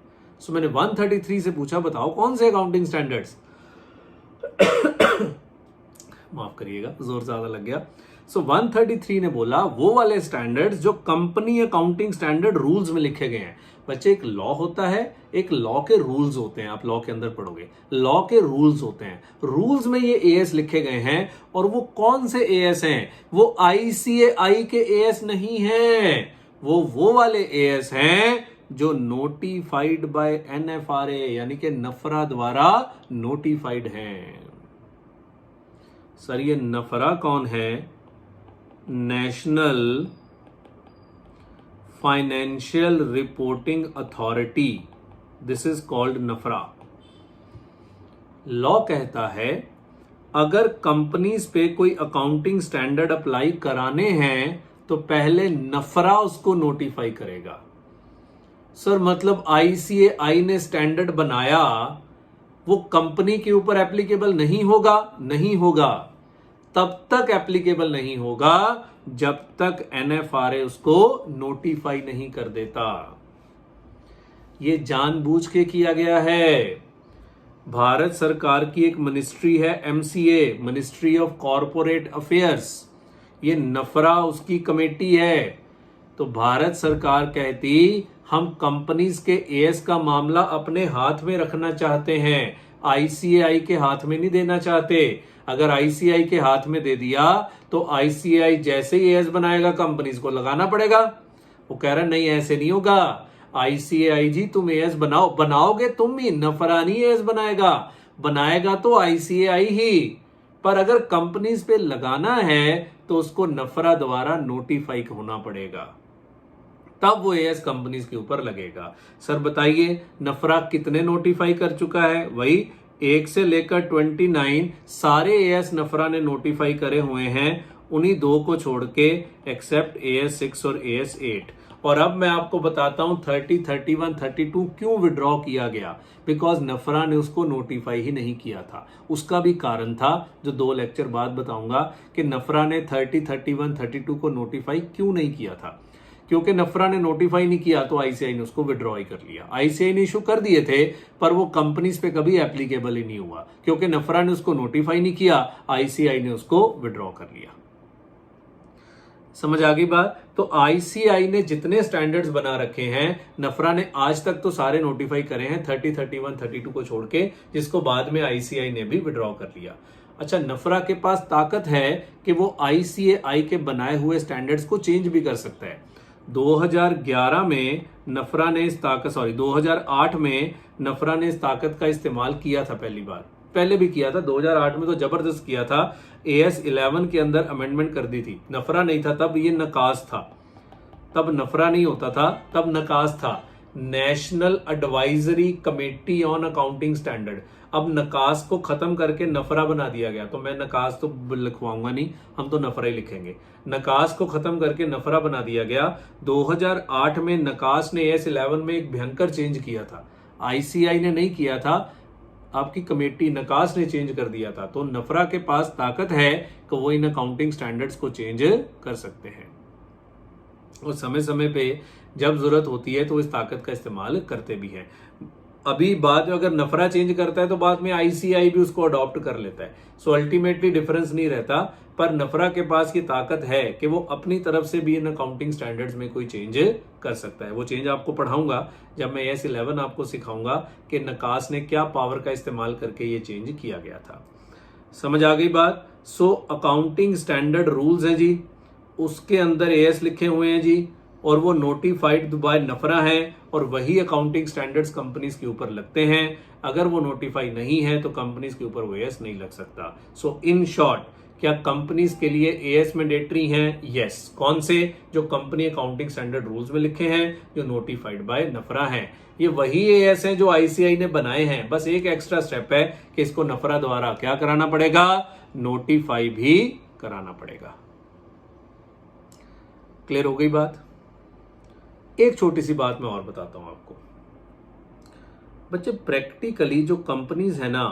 सो मैंने 133 से पूछा बताओ कौन से अकाउंटिंग स्टैंडर्ड्स? माफ करिएगा जोर ज्यादा लग गया। सो 133 ने बोला वो वाले स्टैंडर्ड्स जो कंपनी अकाउंटिंग स्टैंडर्ड रूल्स में लिखे गए हैं। बच्चे एक लॉ होता है, एक लॉ के रूल्स होते हैं, आप लॉ के अंदर पढ़ोगे, लॉ के रूल्स होते हैं। रूल्स में ये एएस लिखे गए हैं और वो कौन से एएस हैं? वो आईसीएआई के एएस नहीं हैं, वो वाले एएस हैं जो नोटिफाइड बाय NFRA यानी कि नफरा द्वारा नोटिफाइड हैं। सर ये नफरा कौन है? National financial reporting authority, this is called NFRA. Law कहता है अगर कंपनीज पे कोई अकाउंटिंग स्टैंडर्ड अप्लाई कराने हैं तो पहले नफरा उसको नोटिफाई करेगा। सर मतलब आईसीएआई ने स्टैंडर्ड बनाया, वो कंपनी के ऊपर एप्लीकेबल नहीं होगा? नहीं होगा। तब तक एप्लीकेबल नहीं होगा जब तक NFRA उसको नोटिफाई नहीं कर देता। ये जानबूझ के किया गया है। भारत सरकार की एक मिनिस्ट्री है MCA, ministry of corporate affairs, ये नफरा उसकी कमेटी है। तो भारत सरकार कहती हम कंपनीज के एएस का मामला अपने हाथ में रखना चाहते हैं, आईसीएआई के हाथ में नहीं देना चाहते। अगर आईसीआई के हाथ में दे दिया तो आईसीआई जैसे ही एएस बनाएगा कंपनीज को लगाना पड़ेगा। वो कह रहा नहीं ऐसे नहीं होगा, आईसीएआई जी तुम एएस बनाओगे तुम ही, नफरा नहीं एएस बनाएगा तो आईसीएआई ही, पर अगर कंपनीज पे लगाना है तो उसको नफरा द्वारा नोटिफाई होना पड़ेगा, तब वो एएस कंपनीज के ऊपर लगेगा। सर बताइए नफरा कितने नोटिफाई कर चुका है? वही 1 से लेकर 29 सारे एएस नफरा ने नोटिफाई करे हुए हैं, उन्हीं 2 को छोड़ के, एक्सेप्ट एएस 6 और एएस 8। और अब मैं आपको बताता हूं 30, 31, 32 क्यों विड्रॉ किया गया, बिकॉज नफरा ने उसको नोटिफाई ही नहीं किया था। उसका भी कारण था जो 2 लेक्चर बाद बताऊंगा कि नफरा ने 30, 31, 32 को नोटिफाई क्यों नहीं किया था। क्योंकि नफरा ने नोटिफाई नहीं किया तो आईसीआई ने उसको विड्रॉ ही कर लिया। आईसीआई ने इशू कर दिए थे पर वो कंपनीज पे कभी एप्लीकेबल ही नहीं हुआ, क्योंकि नफरा ने उसको नोटिफाई नहीं किया, आईसीआई ने उसको विड्रॉ कर लिया। समझ आ गई बात? तो आईसीआई ने जितने स्टैंडर्ड्स बना रखे हैं, नफरा ने आज तक तो सारे नोटिफाई करे हैं 30, 31, 32 को छोड़ के, जिसको बाद में आईसीआई ने भी विड्रॉ कर लिया। अच्छा, नफरा के पास ताकत है कि वो आईसीएआई के बनाए हुए स्टैंडर्ड्स को चेंज भी कर सकता है। 2011 में नफरा ने इस ताकत 2008 में नफरा ने इस ताकत का इस्तेमाल किया था पहली बार, पहले भी किया था 2008 में तो जबरदस्त किया था। एएस 11 के अंदर अमेंडमेंट कर दी थी, नफरा नहीं था तब, ये नकास था, तब नफरा नहीं होता था, तब नकास था, national advisory committee on accounting standard. अब नकास को खत्म करके नफरा बना दिया गया, तो मैं नकास तो लिखवाऊंगा नहीं, हम तो नफरा ही लिखेंगे। नकास को खत्म करके नफरा बना दिया गया। 2008 में नकास ने एएस 11 में एक भयंकर चेंज किया था, आईसीआई ने नहीं किया था, आपकी कमेटी नकास ने चेंज कर दिया था। तो नफरा के पास ताकत है कि वो इन अकाउंटिंग स्टैंडर्ड्स को चेंज कर सकते हैं, और समय समय पे जब जरूरत होती है तो इस ताकत का इस्तेमाल करते भी हैं। अभी बाद में अगर नफरा चेंज करता है तो बाद में आईसीआई भी उसको अडॉप्ट कर लेता है, सो अल्टीमेटली डिफरेंस नहीं रहता, पर नफरा के पास ये ताकत है कि वो अपनी तरफ से भी इन अकाउंटिंग स्टैंडर्ड्स में कोई चेंज कर सकता है। वो चेंज आपको पढ़ाऊंगा जब मैं एएस 11 आपको सिखाऊंगा कि नकास ने क्या पावर का इस्तेमाल करके ये चेंज किया गया था। समझ आ गई बात? सो अकाउंटिंग स्टैंडर्ड रूल्स हैं जी, उसके अंदर एएस लिखे हुए हैं जी, और वो नोटिफाइड बाय नफरा है, और वही अकाउंटिंग स्टैंडर्ड्स कंपनीज के ऊपर लगते हैं। अगर वो नोटिफाई नहीं है तो कंपनीज के ऊपर वो एएस नहीं लग सकता। सो इन शॉर्ट, क्या कंपनीज के लिए एएस मैंडेटरी हैं? यस। कौन से? जो कंपनी अकाउंटिंग स्टैंडर्ड रूल्स में लिखे हैं, जो नोटिफाइड बाय नफरा हैं। ये वही एएस हैं जो आईसीआई ने बनाए हैं, बस एक एक्स्ट्रा स्टेप है कि इसको नफरा द्वारा क्या कराना पड़ेगा, नोटिफाई भी कराना पड़ेगा। क्लियर हो गई बात? एक छोटी सी बात मैं और बताता हूं आपको बच्चे, प्रैक्टिकली जो कंपनीज है ना,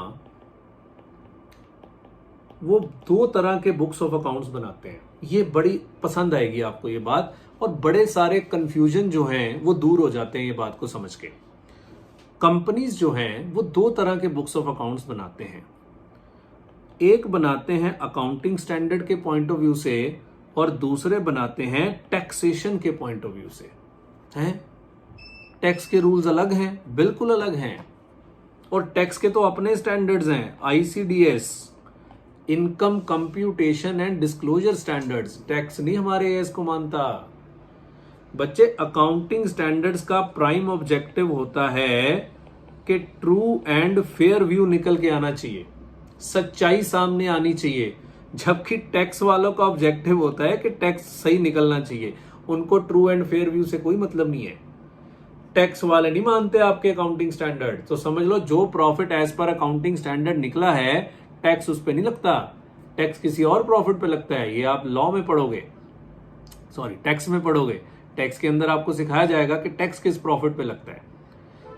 वो 2 तरह के बुक्स ऑफ अकाउंट्स बनाते हैं। ये बड़ी पसंद आएगी आपको ये बात, और बड़े सारे कंफ्यूजन जो हैं वो दूर हो जाते हैं ये बात को समझ के। कंपनीज जो हैं वो 2 तरह के बुक्स ऑफ अकाउंट्स बनाते हैं। एक बनाते हैं अकाउंटिंग स्टैंडर्ड के पॉइंट ऑफ व्यू से, और दूसरे बनाते हैं टैक्सेशन के पॉइंट ऑफ व्यू से। हैं, टैक्स के रूल्स अलग हैं, बिल्कुल अलग हैं, और टैक्स के तो अपने स्टैंडर्ड्स हैं, ICDS, income computation and disclosure standards. Tax नहीं हमारे एएस को मानता बच्चे। अकाउंटिंग स्टैंडर्ड्स का प्राइम ऑब्जेक्टिव होता है कि ट्रू एंड फेयर व्यू निकल के आना चाहिए, सच्चाई सामने आनी चाहिए, जबकि टैक्स वालों का ऑब्जेक्टिव होता है कि टैक्स सही निकलना चाहिए। उनको ट्रू एंड फेयर व्यू से कोई मतलब नहीं है। टैक्स वाले नहीं मानते आपके अकाउंटिंग स्टैंडर्ड, तो समझ लो जो profit as per accounting standard निकला है, टैक्स उस पर नहीं लगता, टैक्स किसी और प्रॉफिट पे लगता है। ये आप लॉ में पढ़ोगे, सॉरी टैक्स में पढ़ोगे, टैक्स के अंदर आपको सिखाया जाएगा कि टैक्स किस प्रॉफिट पे लगता है।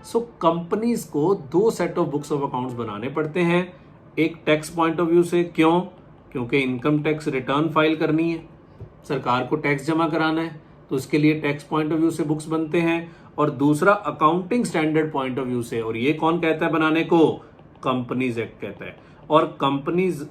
सो कंपनीज को 2 set of books of accounts बनाने पड़ते हैं, एक टैक्स पॉइंट ऑफ व्यू से, क्यों? क्योंकि इनकम टैक्स रिटर्न फाइल करनी है, सरकार को टैक्स जमा कराना है, तो उसके लिए टैक्स पॉइंट ऑफ व्यू से बुक्स बनते हैं, और दूसरा accounting standard point of view से। और ये कौन कहता है बनाने को? कंपनीज एक्ट कहता है, और कंपनीज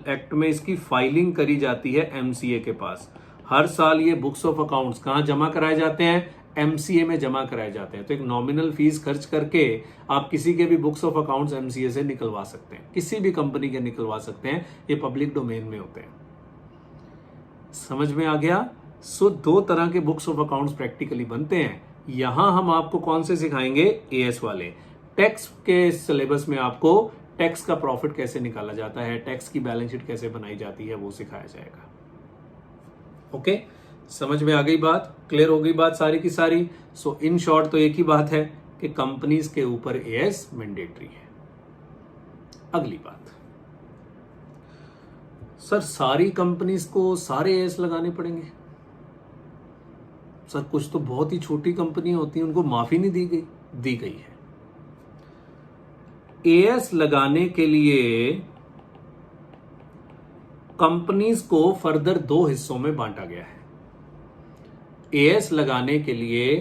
एक्ट में इसकी फाइलिंग करी जाती है एमसीए के पास। हर साल ये बुक्स ऑफ अकाउंट्स कहां जमा कराए जाते हैं? एमसीए में जमा कराए जाते हैं। तो एक नॉमिनल फीस खर्च करके आप किसी के भी बुक्स ऑफ अकाउंट्स एमसीए से निकलवा सकते हैं, किसी भी कंपनी के निकलवा सकते हैं, ये पब्लिक डोमेन में होते हैं। समझ में आ गया? सो दो तरह के बुक्स ऑफ अकाउंट्स प्रैक्टिकली बनते हैं। यहां हम आपको कौन से सिखाएंगे, एएस वाले। टैक्स के सिलेबस में आपको टैक्स का प्रॉफिट कैसे निकाला जाता है, टैक्स की बैलेंस शीट कैसे बनाई जाती है, वो सिखाया जाएगा। ओके, समझ में आ गई बात, क्लियर हो गई बात सारी की सारी। सो इन शॉर्ट तो एक ही बात है कि कंपनीज के ऊपर एएस मैंडेटरी है। अगली बात, सर सारी कंपनीज को सारे एएस लगाने पड़ेंगे? सर कुछ तो बहुत ही छोटी कंपनी होती है, उनको माफी नहीं दी गई है। एएस लगाने के लिए कंपनीज को फर्दर दो हिस्सों में बांटा गया है। एएस लगाने के लिए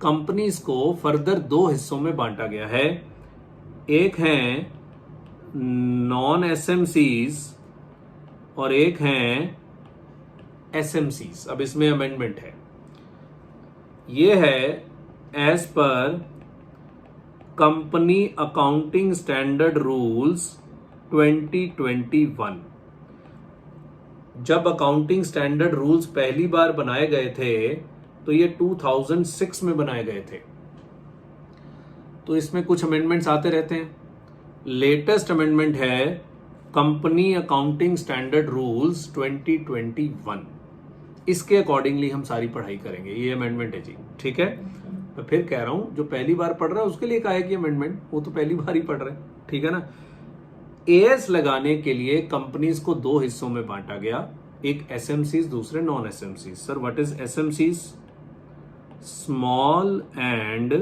कंपनीज को फर्दर दो हिस्सों में बांटा गया है। एक है नॉन एसएमसीज और एक है एसएमसीज। अब इसमें अमेंडमेंट है, ये है as per company accounting standard rules 2021। जब अकाउंटिंग स्टैंडर्ड रूल्स पहली बार बनाए गए थे तो ये 2006 में बनाए गए थे। तो इसमें कुछ अमेंडमेंट्स आते रहते हैं। लेटेस्ट अमेंडमेंट है कंपनी अकाउंटिंग स्टैंडर्ड रूल्स 2021। इसके अकॉर्डिंगली हम सारी पढ़ाई करेंगे। ये अमेंडमेंट है जी, ठीक है। मैं फिर कह रहा हूं, जो पहली बार पढ़ रहा है उसके लिए कहा है कि अमेंडमेंट, वो तो पहली बार ही पढ़ रहे हैं, ठीक है ना। एएस लगाने के लिए कंपनीज को दो हिस्सों में बांटा गया, एक एसएमसीज, दूसरे non SMCs. Sir what is SMCs? Small and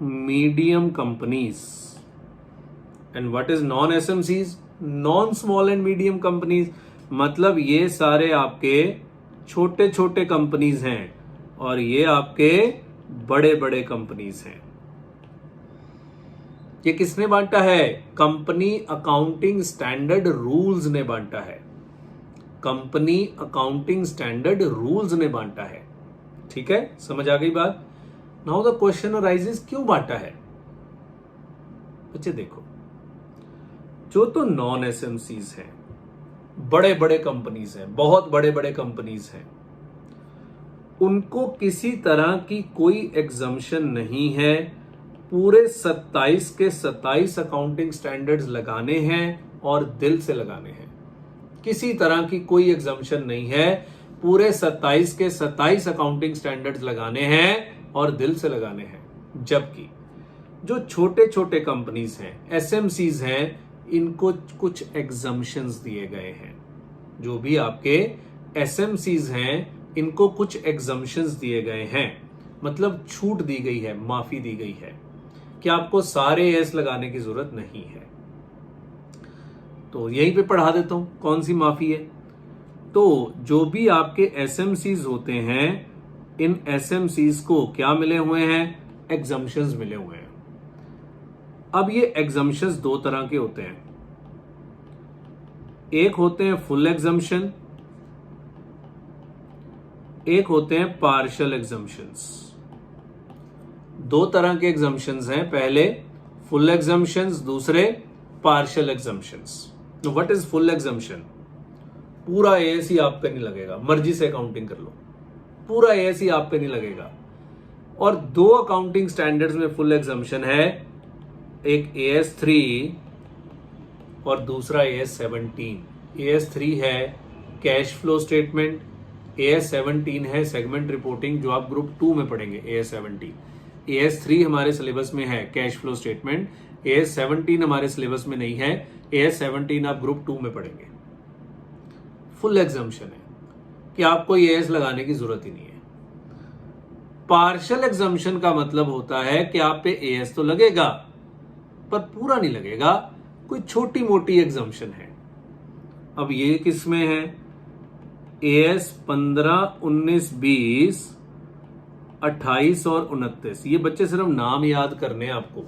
medium companies. And what is non SMCs? Non small and medium companies. मतलब ये सारे आपके छोटे छोटे कंपनीज हैं और ये आपके बड़े बड़े कंपनीज हैं। ये किसने बांटा है? कंपनी अकाउंटिंग स्टैंडर्ड रूल्स ने बांटा है। कंपनी अकाउंटिंग स्टैंडर्ड रूल्स ने बांटा है, ठीक है, समझ आ गई बात। नाउ द क्वेश्चन अराइजेस, क्यों बांटा है? बच्चे देखो, जो तो नॉन एसएमसीज हैं, बड़े बड़े कंपनीज हैं, बहुत बड़े बड़े कंपनीज हैं, उनको किसी तरह की कोई एग्जम्पशन नहीं है। पूरे 27 के 27 अकाउंटिंग स्टैंडर्ड्स लगाने हैं और दिल से लगाने हैं। किसी तरह की कोई एग्जम्पशन नहीं है। पूरे 27 के 27 अकाउंटिंग स्टैंडर्ड्स लगाने हैं और दिल से लगाने हैं। जबकि जो छोटे छोटे कंपनीज हैं, एसएमसीज हैं, इनको कुछ एग्जम्पशंस दिए गए हैं। जो भी आपके एसएमसीज हैं, इनको कुछ एग्जम्पशंस दिए गए हैं, मतलब छूट दी गई है, माफी दी गई है कि आपको सारे एस लगाने की जरूरत नहीं है। तो यहीं पे पढ़ा देता हूं कौन सी माफी है। तो जो भी आपके एसएमसीज होते हैं, इन एसएमसीज को क्या मिले हुए हैं? एग्जम्पशंस मिले हुए हैं। अब ये एग्जम्पशंस दो तरह के होते हैं। एक होते हैं फुल एग्जम्पशन, एक होते हैं पार्शियल एग्जम्पशंस। दो तरह के एग्जम्पशंस हैं, पहले फुल एग्जम्पशंस, दूसरे partial exemptions. What is full exemption? पूरा एएस ही आप पे नहीं लगेगा, मर्जी से अकाउंटिंग कर लो, पूरा एएस ही आप पे नहीं लगेगा। और दो अकाउंटिंग स्टैंडर्ड्स में फुल एग्जम्पशन है, एक AS3 और दूसरा AS17। AS3 है कैश फ्लो स्टेटमेंट, AS17 है सेगमेंट रिपोर्टिंग, जो आप ग्रुप 2 में पढ़ेंगे। AS17, AS3 हमारे सिलेबस में है कैश फ्लो स्टेटमेंट, AS17 हमारे सिलेबस में नहीं है। AS17 आप ग्रुप 2 में पढ़ेंगे। फुल एग्जम्पशन है कि आपको एएस लगाने की जरूरत ही नहीं है। पार्शियल एग्जम्पशन का मतलब होता है कि आप पे एएस तो लगेगा पर पूरा नहीं लगेगा, कोई छोटी मोटी एग्जम्पशन है। अब ये किस में है? AS 15, 19, 20, 28 और 29। ये बच्चे सिर्फ नाम याद करने हैं आपको,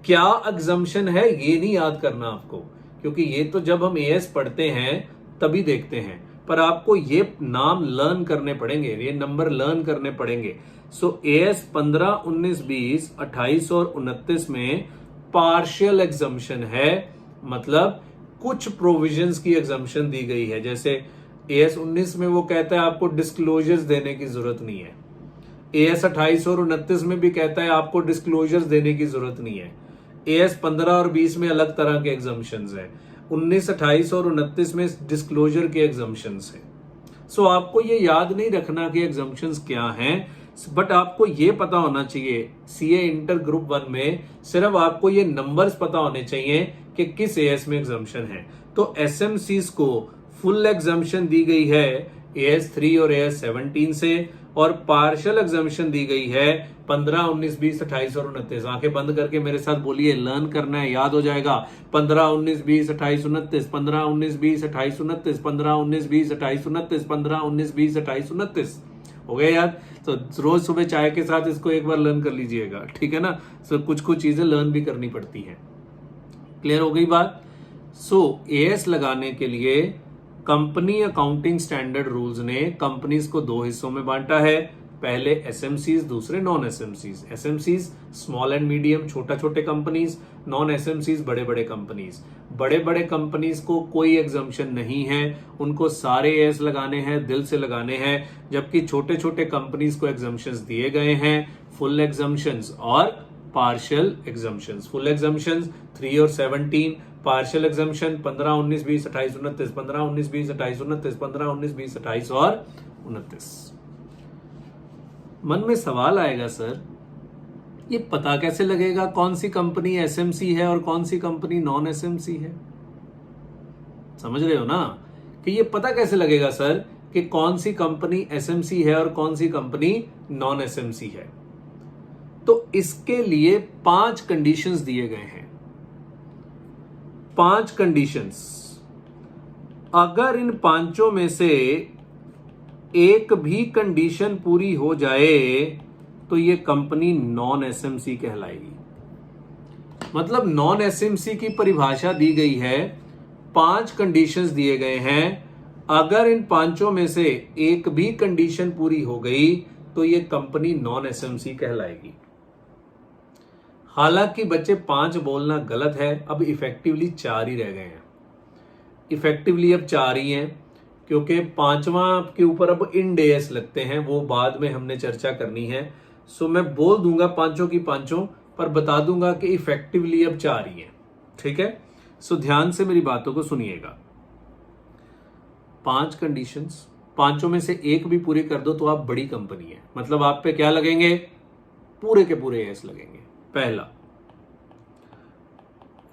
क्या एग्जम्पशन है ये नहीं याद करना आपको, क्योंकि ये तो जब हम एएस पढ़ते हैं तभी देखते हैं, पर आपको ये नाम लर्न करने पड़ेंगे, ये नंबर लर्न करने पड़ेंगे। सो AS 15, 19, 20, 28 और 29 में पार्शियल एग्जम्पशन है, मतलब कुछ प्रोविजंस की एग्जम्पशन दी गई है। जैसे AS 19 में वो कहता है आपको डिस्क्लोजर्स देने की जरूरत नहीं है। AS 28 और 29 में भी कहता है आपको डिस्क्लोजर्स देने की जरूरत नहीं है। AS 15 और 20 में अलग तरह के एग्जम्पशंस हैं। 19, 28 और 29 में डिस्क्लोजर के एग्जम्पशंस हैं। सो आपको ये याद नहीं रखना कि एग्जम्पशंस क्या हैं, बट आपको ये पता होना चाहिए CA इंटर ग्रुप 1 में सिर्फ आपको ये नंबर्स पता होने चाहिए कि किस AS में एग्जम्पशन है। तो SMCs को फुल एग्जम्पशन दी गई है AS 3 और AS 17 से, और पार्शियल एग्जम्पशन दी गई है 15, 19, 20, 28 और 29। आंखें बंद करके मेरे साथ बोलिए, लर्न करना है, याद हो जाएगा। 15, 19, 20, 28, 29, 15, 19, 20, 28, 29, 15, 19, 20, 28, 29, 15, 19, 20, 28, 29। हो गया याद? तो रोज सुबह चाय के साथ इसको एक बार लर्न कर लीजिएगा, ठीक है ना। सो कुछ कुछ चीजें लर्न भी करनी पड़ती हैं। क्लियर हो गई बात? सो AS लगाने के लिए कंपनी अकाउंटिंग स्टैंडर्ड रूल्स ने कंपनीज को दो हिस्सों में बांटा है। पहले SMCs, दूसरे non SMCs। SMCs small and medium, छोटा छोटे कंपनीज, नॉन SMCs बड़े बड़े कंपनीज। बड़े बड़े कंपनीज को कोई एग्जम्पशन नहीं है, उनको सारे AS लगाने हैं, दिल से लगाने हैं। जबकि छोटे छोटे कंपनीज को एग्जम्पशंस दिए गए हैं, फुल एग्जम्पशंस और पार्शियल एग्जम्पशंस। फुल एग्जम्पशंस 3 और 17, पार्शियल एग्जम्पशन 15, 19, 20, 28, 29, 15, 19, 20, 28, 29, 15, 19, 20, 28 और 29। मन में सवाल आएगा, सर ये पता कैसे लगेगा कौन सी कंपनी SMC है और कौन सी कंपनी नॉन SMC है? समझ रहे हो ना कि ये पता कैसे लगेगा सर कि कौन सी कंपनी SMC है और कौन सी कंपनी नॉन SMC है? तो इसके लिए 5 कंडीशंस दिए गए हैं। 5 कंडीशंस। अगर इन पांचों में से एक भी कंडीशन पूरी हो जाए तो ये कंपनी नॉन SMC कहलाएगी। मतलब नॉन SMC की परिभाषा दी गई है, 5 कंडीशंस दिए गए हैं। अगर इन पांचों में से एक भी कंडीशन पूरी हो गई तो ये कंपनी नॉन SMC कहलाएगी। हालांकि बच्चे 5 बोलना गलत है, अब इफेक्टिवली 4 ही रह गए हैं। इफेक्टिवली अब 4 ही हैं, क्योंकि 5वां के ऊपर अब इंड AS लगते हैं, वो बाद में हमने चर्चा करनी है। सो मैं बोल दूंगा पांचों की पांचों, पर बता दूंगा कि इफेक्टिवली अब 4 ही हैं, ठीक है। सो ध्यान से मेरी बातों को सुनिएगा। 5 कंडीशंस, पांचों में से एक भी पूरी कर दो तो आप बड़ी कंपनी है। मतलब आप पे क्या लगेंगे? पूरे के पूरे AS लगेंगे। पहला,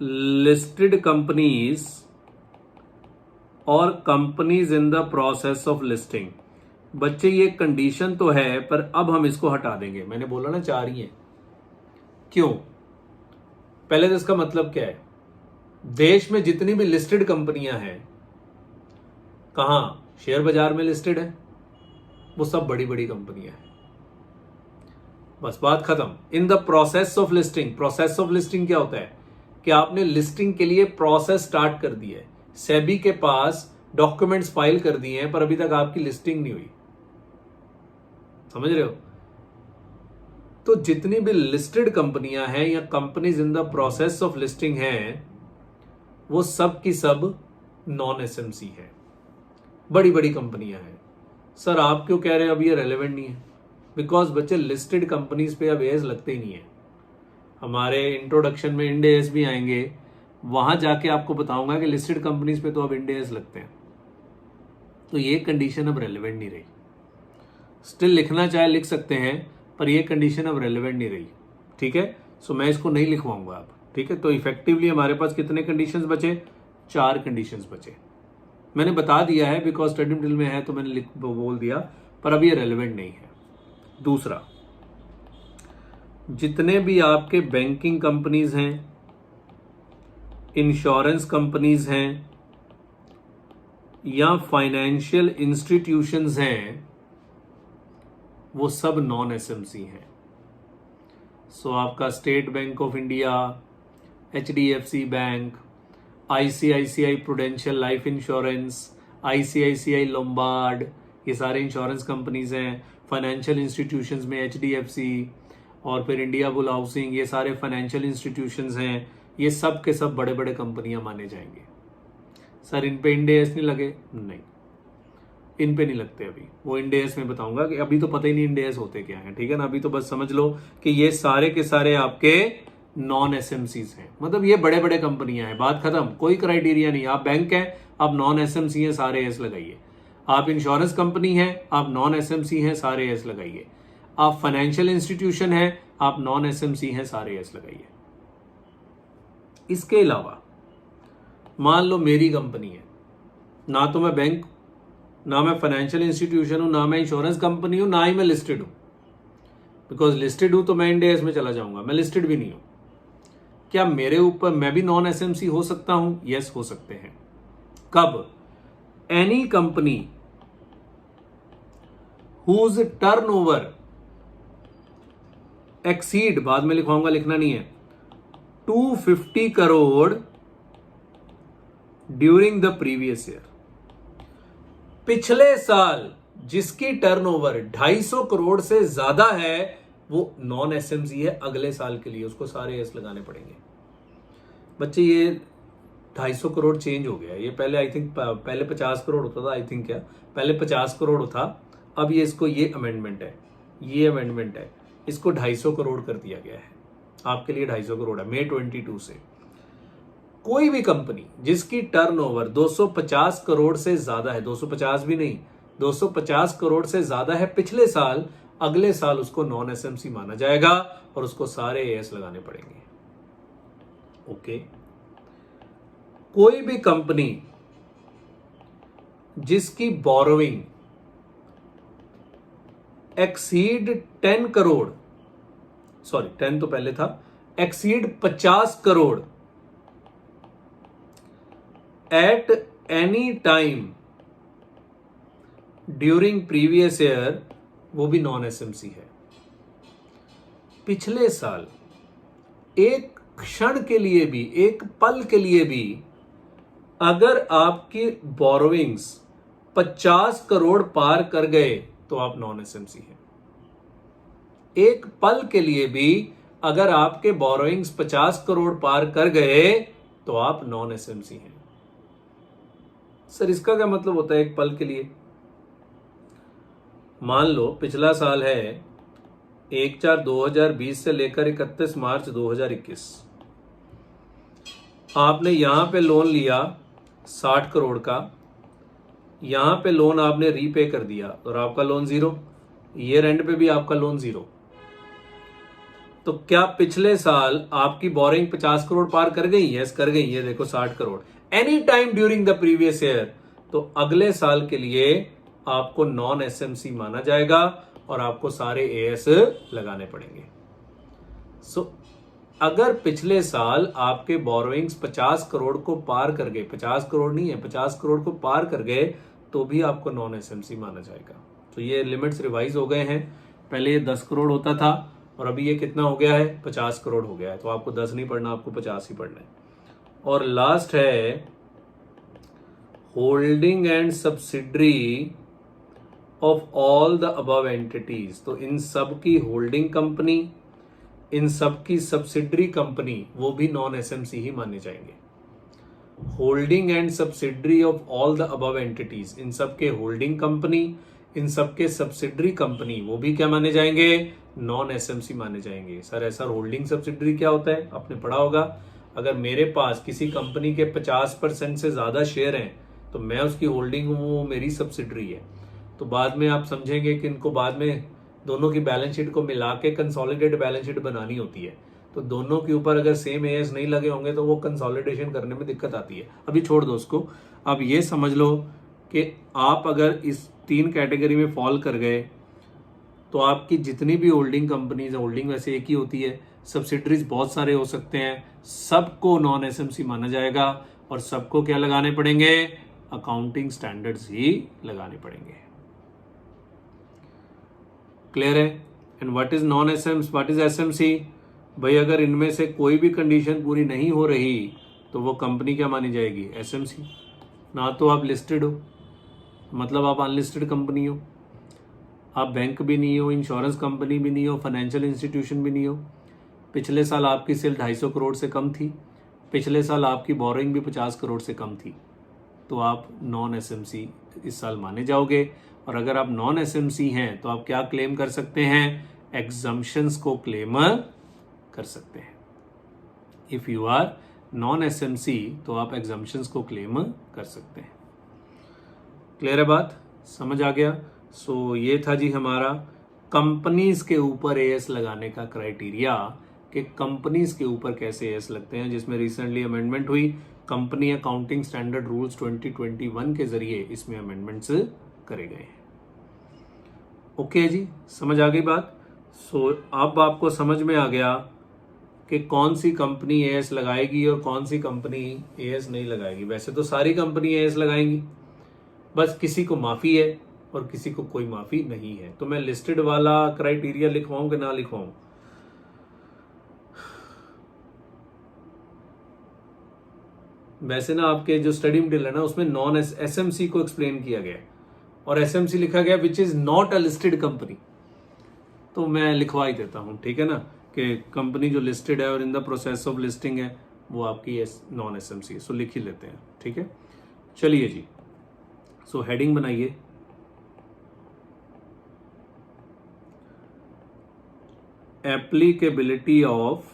लिस्टेड कंपनीज और companies in the process of listing. बच्चे ये कंडीशन तो है, पर अब हम इसको हटा देंगे। मैंने बोला ना 4 ही है। क्यों? पहले तो इसका मतलब क्या है? देश में जितनी भी लिस्टेड कंपनियां हैं, कहां शेयर बाजार में लिस्टेड है, वो सब बड़ी बड़ी कंपनियां हैं। बस बात खत्म। इन the process of listing. Process of listing क्या होता है कि आपने लिस्टिंग के लिए प्रोसेस स्टार्ट कर दी है, सेबी के पास डॉक्यूमेंट्स फाइल कर दिए हैं, पर अभी तक आपकी लिस्टिंग नहीं हुई। समझ रहे हो? तो जितनी भी लिस्टेड कंपनियां हैं या companies in the process of listing हैं, वो सब की सब नॉन SMC है, बड़ी बड़ी कंपनियां हैं। सर आप क्यों कह रहे हैं अब ये रेलेवेंट नहीं है? बिकॉज बच्चे लिस्टेड कंपनीज पे अब AS लगते ही नहीं है। हमारे इंट्रोडक्शन में इंड AS भी आएंगे, वहां जाके आपको बताऊंगा कि लिस्टेड कंपनीज पे तो अब इंड AS लगते हैं। तो ये कंडीशन अब रेलेवेंट नहीं रही। स्टिल लिखना चाहे लिख सकते हैं, पर ये कंडीशन अब रेलेवेंट नहीं रही, ठीक है। सो मैं इसको नहीं लिखवाऊंगा अब, ठीक है। तो इफेक्टिवली हमारे पास कितने कंडीशंस बचे? 4 कंडीशंस बचे। मैंने बता दिया है बिकॉज स्टडी मटेरियल में है, तो मैंने बोल दिया, पर अब ये रेलेवेंट नहीं है। दूसरा, जितने भी आपके बैंकिंग कंपनीज हैं, इंश्योरेंस कंपनीज हैं या फाइनेंशियल इंस्टीट्यूशंस हैं, वो सब नॉन SMC हैं। सो आपका state bank of India, HDFC bank, ICICI prudential life insurance, ICICI Lombard, ये सारे इंश्योरेंस कंपनीज हैं। फाइनेंशियल इंस्टीट्यूशंस में HDFC और फिर इंडिया बुल हाउसिंग, ये सारे फाइनेंशियल इंस्टीट्यूशंस हैं। ये सब के सब बड़े बड़े कंपनियां माने जाएंगे। सर इन पे इंड AS नहीं लगे? नहीं। इन पे नहीं लगते अभी, वो इंड एस में बताऊंगा कि अभी तो पता ही नहीं इंड एस होते क्या है, ठीक है ना। अभी तो बस समझ लो कि ये सारे के सारे आपके नॉन एसएमसीज हैं, मतलब ये बड़े बड़े कंपनियां हैं, बात खत्म, कोई क्राइटेरिया नहीं। आप बैंक हैं, आप नॉन एसएमसी हैं, सारे एस लगाइए। आप इंश्योरेंस कंपनी हैं, आप नॉन एसएमसी हैं, सारे एस लगाइए। आप फाइनेंशियल इंस्टीट्यूशन हैं, आप नॉन एसएमसी हैं, सारे एस लगाइए। इसके अलावा मान लो मेरी कंपनी है, ना तो मैं बैंक, ना मैं फाइनेंशियल इंस्टीट्यूशन हूं, ना मैं इंश्योरेंस कंपनी हूं, ना ही मैं लिस्टेड हूं। बिकॉज लिस्टेड हूं तो मैं इंड एस में चला जाऊंगा, मैं लिस्टेड भी नहीं हूं। क्या मेरे ऊपर मैं भी नॉन एसएमसी हो सकता हूं? यस, हो सकते हैं। कब? Any company whose turnover exceed, बाद में लिखवाऊंगा, लिखना नहीं है, 250 crore during the previous year. पिछले साल जिसकी टर्नओवर 250 करोड़ से ज्यादा है वो नॉन एसएमसी है अगले साल के लिए, उसको सारे एस लगाने पड़ेंगे। बच्चे ये 250 करोड़ चेंज हो गया, ये पहले आई थिंक पहले 50 करोड़ होता था, आई थिंक क्या पहले 50 करोड़ था, अब ये इसको ये अमेंडमेंट है, ये अमेंडमेंट है, इसको 250 करोड़ कर दिया गया है। आपके लिए 250 करोड़ है मई 22 से। कोई भी कंपनी जिसकी टर्नओवर 250 करोड़ से ज्यादा है, 250 भी नहीं, 250 करोड़ से ज्यादा है पिछले साल, अगले साल उसको नॉन एसएमसी माना जाएगा और उसको सारे एएस लगाने पड़ेंगे। ओके। कोई भी कंपनी जिसकी बोरोइंग एक्सीड 10 करोड़, सॉरी 10 तो पहले था, exceed 50 crore at any time during previous year, वो भी नॉन एसएमसी है। पिछले साल एक क्षण के लिए भी, एक पल के लिए भी अगर आपकी बोरोइंग्स 50 करोड़ पार कर गए तो आप नॉन एसएमसी हैं। एक पल के लिए भी अगर आपके बोरोइंग्स 50 करोड़ पार कर गए तो आप नॉन एसएमसी हैं। सर इसका क्या मतलब होता है एक पल के लिए? मान लो पिछला साल है 1/4/2020 से लेकर 31 मार्च 2021, आपने यहां पे लोन लिया 60 करोड़ का, यहां पे लोन आपने रीपे कर दिया और आपका लोन 0, ईयर एंड पे भी आपका लोन 0। तो क्या पिछले साल आपकी बोरिंग 50 करोड़ पार कर गई? यस कर गई, ये देखो 60 crore. Any time during the previous year, तो अगले साल के लिए आपको नॉन एसएमसी माना जाएगा और आपको सारे एएस लगाने पड़ेंगे। सो अगर पिछले साल आपके बोरोइंग्स 50 करोड़ को पार कर गए, 50 करोड़ नहीं है, 50 करोड़ को पार कर गए तो भी आपको नॉन एसएमसी माना जाएगा। तो ये लिमिट्स रिवाइज हो गए हैं, पहले ये 10 करोड़ होता था और अभी ये कितना हो गया है? 50 करोड़ हो गया है। तो आपको 10 नहीं पढ़ना, आपको 50 ही पढ़ना है। और लास्ट है holding and subsidiary of all the above entities. तो इन सब की होल्डिंग कंपनी, इन सब की सब्सिडरी कंपनी, वो भी नॉन एसएमसी ही माने जाएंगे। Holding and subsidiary of all the above entities, इन सब के होल्डिंग कंपनी, इन सब के सब्सिडरी कंपनी, वो भी क्या माने जाएंगे? नॉन एसएमसी माने जाएंगे। सर ऐसा होल्डिंग सब्सिडरी क्या होता है? आपने पढ़ा होगा, अगर मेरे पास किसी कंपनी के 50% से ज्यादा शेयर हैं तो मैं उसकी होल्डिंग हूं, वो मेरी सब्सिडरी है। तो बाद में आप समझेंगे कि इनको बाद में दोनों की बैलेंस शीट को मिला के कंसोलिडेटेड बैलेंस शीट बनानी होती है। तो दोनों के ऊपर अगर सेम एएस नहीं लगे होंगे तो वो कंसोलिडेशन करने में दिक्कत आती है। अभी छोड़ दो उसको, अब ये समझ लो कि आप अगर इस 3 कैटेगरी में फॉल कर गए तो आपकी जितनी भी होल्डिंग कंपनीज है, होल्डिंग वैसे एक ही होती है, सब्सिडरीज बहुत सारे हो सकते हैं, सबको नॉन एसएमसी माना जाएगा और सबको क्या लगाने पड़ेंगे? अकाउंटिंग स्टैंडर्ड्स ही लगाने पड़ेंगे। क्लियर है? And what is non SMC, what is SMC? भाई अगर इनमें से कोई भी कंडीशन पूरी नहीं हो रही तो वो कंपनी क्या मानी जाएगी? एसएमसी। ना तो आप लिस्टेड हो, मतलब आप अनलिस्टेड कंपनी हो, आप बैंक भी नहीं हो, इंश्योरेंस कंपनी भी नहीं हो, फाइनेंशियल इंस्टीट्यूशन भी नहीं हो। पिछले साल आपकी सेल 250 करोड़ से कम थी, पिछले साल आपकी बोरिंग भी 50 करोड़ से कम थी। तो आप नॉन एसएमसी इस साल माने जाओगे। और अगर आप नॉन एसएमसी हैं तो आप क्या क्लेम कर सकते हैं, एग्जम्पशंस को क्लेम कर सकते हैं। If you are non SMC तो आप एग्जम्पशंस को क्लेम कर सकते हैं। क्लियर है बात, समझ आ गया। सो ये था जी हमारा कंपनीज के ऊपर एएस लगाने का क्राइटेरिया, कि कंपनीज के ऊपर कैसे एएस लगते हैं, जिसमें रिसेंटली अमेंडमेंट हुई कंपनी अकाउंटिंग स्टैंडर्ड रूल्स 2021 के जरिए इसमें अमेंडमेंट्स करे गए हैं। ओके जी, समझ आ गई बात। सो अब आपको समझ में आ गया कि कौन सी कंपनी एएस लगाएगी और कौन सी कंपनी एएस नहीं लगाएगी। वैसे तो सारी कंपनी एएस लगाएंगी, बस किसी को माफी है और किसी को कोई माफी नहीं है। तो मैं लिस्टेड वाला क्राइटेरिया लिखवाऊं कि ना लिखवाऊं? वैसे ना आपके जो स्टडी मटेरियल है ना उसमें नॉन एसएमसी को एक्सप्लेन किया गया और एसएमसी लिखा गया which is not a listed company, तो मैं लिखवा ही देता हूं, ठीक है ना, कि कंपनी जो लिस्टेड है और इन द प्रोसेस ऑफ लिस्टिंग है वो आपकी नॉन एसएमसी है। सो लिख ही लेते हैं, ठीक है। चलिए जी, सो हेडिंग बनाइए, applicability of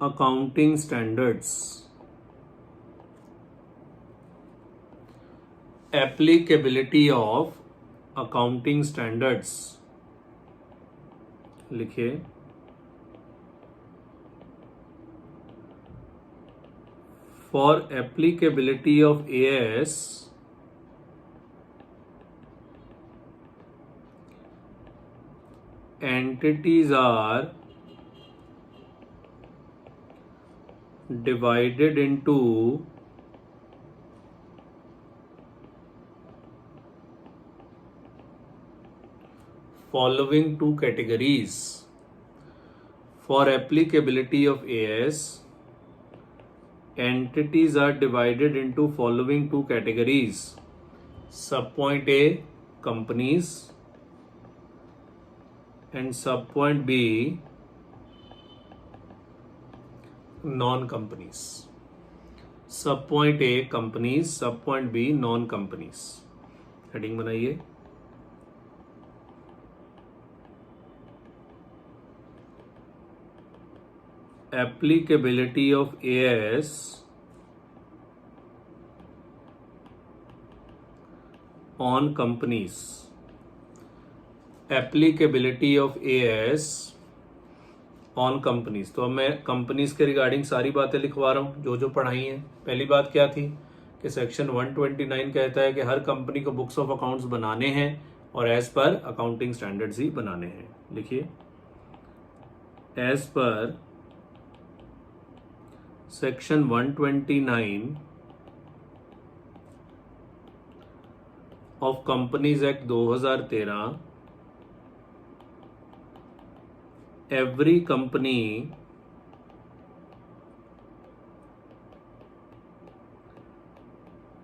accounting standards, applicability of accounting standards लिखिए। For applicability of AS entities are divided into following two categories. For applicability of AS, entities are divided into following two categories. Subpoint A, companies, and subpoint B, non-companies. Subpoint A, companies, subpoint B, non-companies. Heading बनाइए, applicability of AS on companies. Applicability of AS on companies. तो अब मैं companies के regarding सारी बातें लिखवा रहा हूं जो जो पढ़ाई हैं। पहली बात क्या थी कि सेक्शन 129 कहता है कि हर कंपनी को बुक्स ऑफ अकाउंट्स बनाने हैं और एज पर अकाउंटिंग स्टैंडर्ड्स ही बनाने हैं। लिखिए, as per section 129 of Companies Act 2013, every company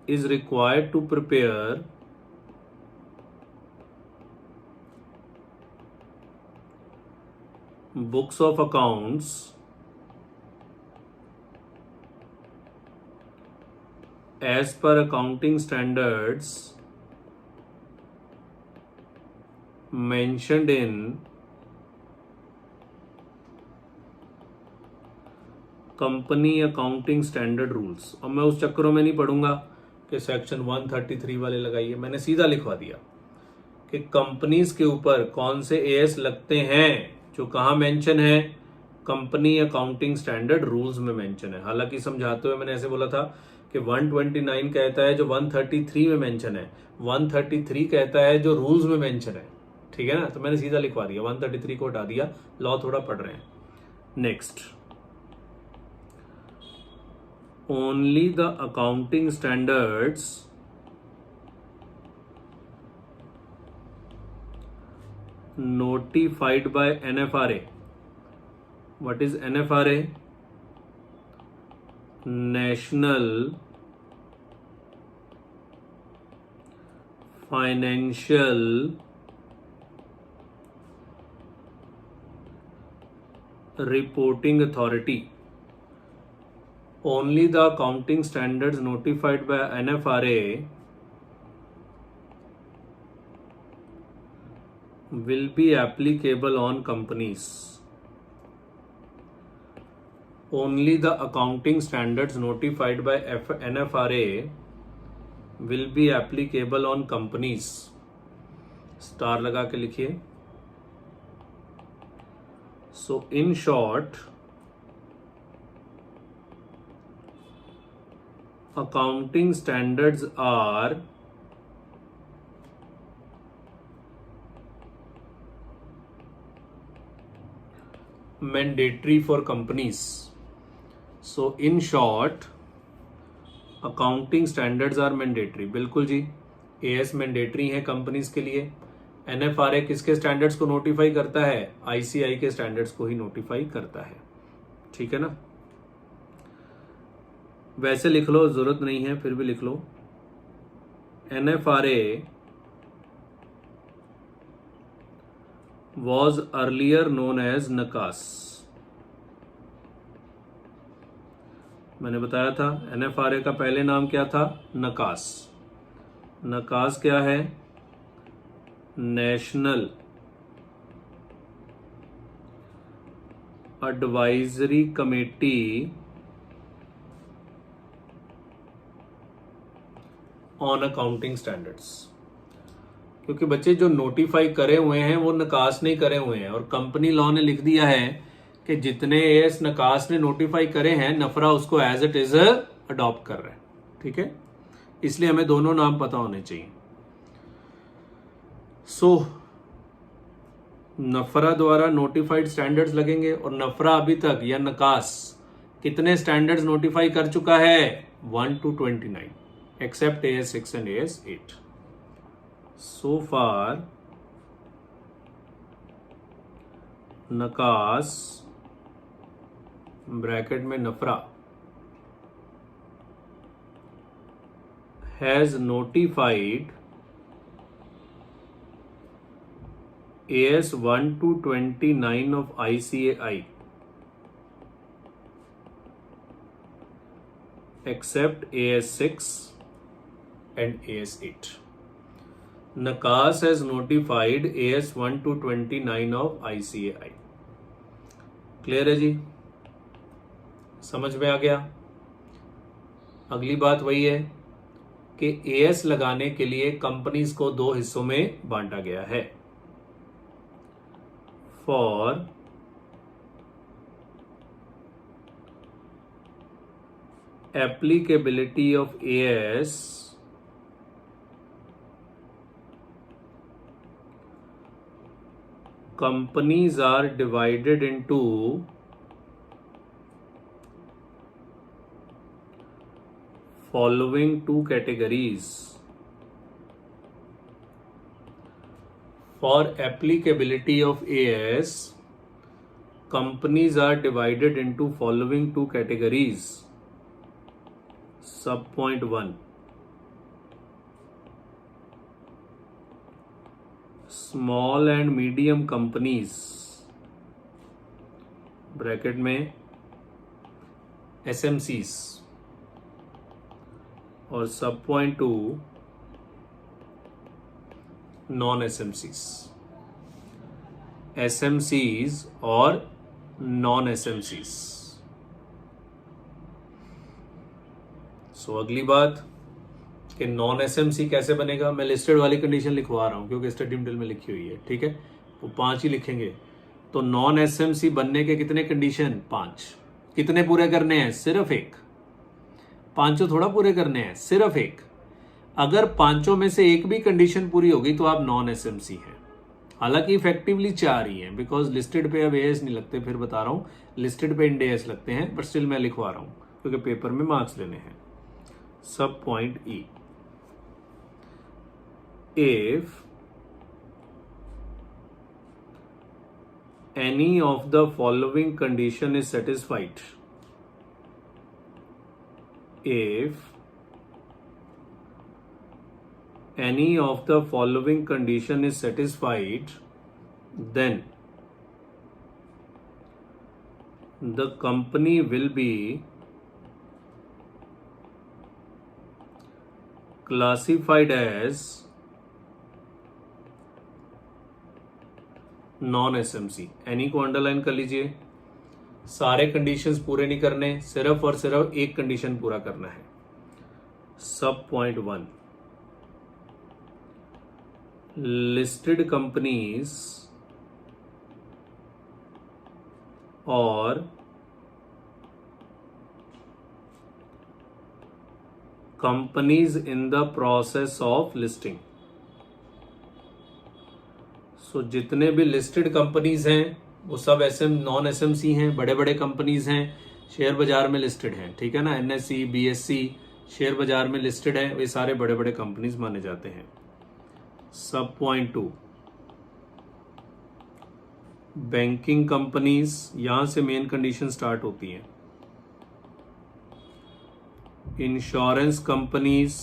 is required to prepare books of accounts as per accounting standards mentioned in company accounting standard rules. अब मैं उस चक्करों में नहीं पढ़ूंगा कि सेक्शन 133 वाले लगाइए, मैंने सीधा लिखवा दिया कि कंपनीज के ऊपर कौन से एएस लगते हैं, जो कहाँ मेंशन है, कंपनी अकाउंटिंग स्टैंडर्ड रूल्स में मेंशन है। हालांकि समझाते हुए मैंने ऐसे बोला था कि 129 कहता है जो 133 में मेंशन है, 133 कहता है जो रूल्स में मेंशन है, ठीक है ना। तो मैंने सीधा लिखवा दिया, 133 को हटा दिया, लॉ थोड़ा पढ़ रहे हैं। Next, only the accounting standards notified by NFRA. What is NFRA? National Financial Reporting Authority. only the accounting standards notified by NFRA will be applicable on companies. Only the accounting standards notified by NFRA will be applicable on companies. Star लगा के लिखिए. So in short, accounting standards are mandatory for companies. So in short, accounting standards are mandatory. बिल्कुल जी, AS mandatory है companies के लिए. NFRA किसके standards को notify करता है? ICI के स्टैंडर्ड्स को ही नोटिफाई करता है. ठीक है ना. वैसे लिख लो, जरूरत नहीं है, फिर भी लिख लो. NFRA was earlier known as NACAS. मैंने बताया था NFRA का पहले नाम क्या था? NACAS. NACAS क्या है? National advisory committee on accounting standards. क्योंकि बच्चे जो नोटिफाई करे हुए हैं वो नकास नहीं करे हुए हैं, और कंपनी लॉ ने लिख दिया है कि जितने एएस नकास ने नोटिफाई करे हैं, नफरा उसको एज इट इज अडॉप्ट कर रहा है. ठीक है, इसलिए हमें दोनों नाम पता होने चाहिए. सो नफरा द्वारा नोटिफाइड स्टैंडर्ड्स लगेंगे, और नफरा अभी तक या नकास कितने स्टैंडर्ड्स नोटिफाई कर चुका है? 1 to 29, except AS6 and AS8. So far NACAS bracket में NFRA has notified AS 1 to 29 of ICAI except AS6 and AS8. NACAS has notified AS 1 to 29 of ICAI. Clear है जी? समझ में आ गया? अगली बात वही है कि AS लगाने के लिए कंपनीज को दो हिस्सों में बांटा गया है. For applicability of AS, companies are divided into following two categories. For applicability of AS, companies are divided into following two categories. Subpoint 1, small and medium companies, bracket में SMCs, और subpoint 2, नॉन SMCs. SMCs और non SMCs. सो अगली बात कि non SMC कैसे बनेगा. मैं listed वाली कंडीशन लिखवा रहा हूं क्योंकि स्टडी मटेरियल में लिखी हुई है. ठीक है, वो 5 ही लिखेंगे. तो नॉन SMC बनने के कितने कंडीशन? 5. कितने पूरे करने हैं? सिर्फ 1. 5 थोड़ा पूरे करने हैं, सिर्फ 1. अगर 5 में से एक भी कंडीशन पूरी होगी तो आप नॉन SMC हैं. हालांकि इफेक्टिवली 4 ही हैं, बिकॉज लिस्टेड पे अब AS नहीं लगते. फिर बता रहा हूं, लिस्टेड पे इंड AS लगते हैं, बट स्टिल मैं लिखवा रहा हूं क्योंकि पेपर में मार्क्स लेने हैं. सब point E, if any of the following condition is satisfied, if any of the following condition is satisfied, then the company will be classified as non SMC. Any को अंडरलाइन कर लीजिए। सारे conditions पूरे नहीं करने, सिर्फ और सिर्फ एक कंडीशन पूरा करना है। सब पॉइंट 1, लिस्टेड कंपनीज और companies in the process of listing. So जितने भी लिस्टेड कंपनीज हैं वो सब नॉन एसएमसी हैं, बड़े बड़े कंपनीज हैं, शेयर बाजार में लिस्टेड हैं, ठीक है ना। एनएसई, बीएससी शेयर बाजार में लिस्टेड है, वे सारे बड़े बड़े कंपनीज माने जाते हैं। सब पॉइंट 2, बैंकिंग कंपनीज, यहां से मेन कंडीशन स्टार्ट होती हैं। Insurance companies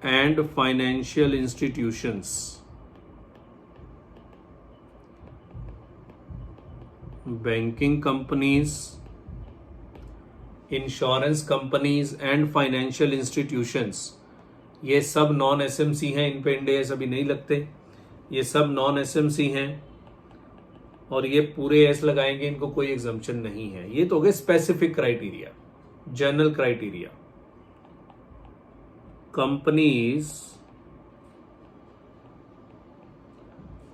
and financial institutions. Banking companies, insurance companies and financial institutions, ये सब नॉन एसएमसी हैं। इन पे इंडेस अभी नहीं लगते, ये सब नॉन एसएमसी हैं और ये पूरे एस लगाएंगे, इनको कोई एग्जम्पशन नहीं है। ये तो हो गए specific criteria, general criteria. Companies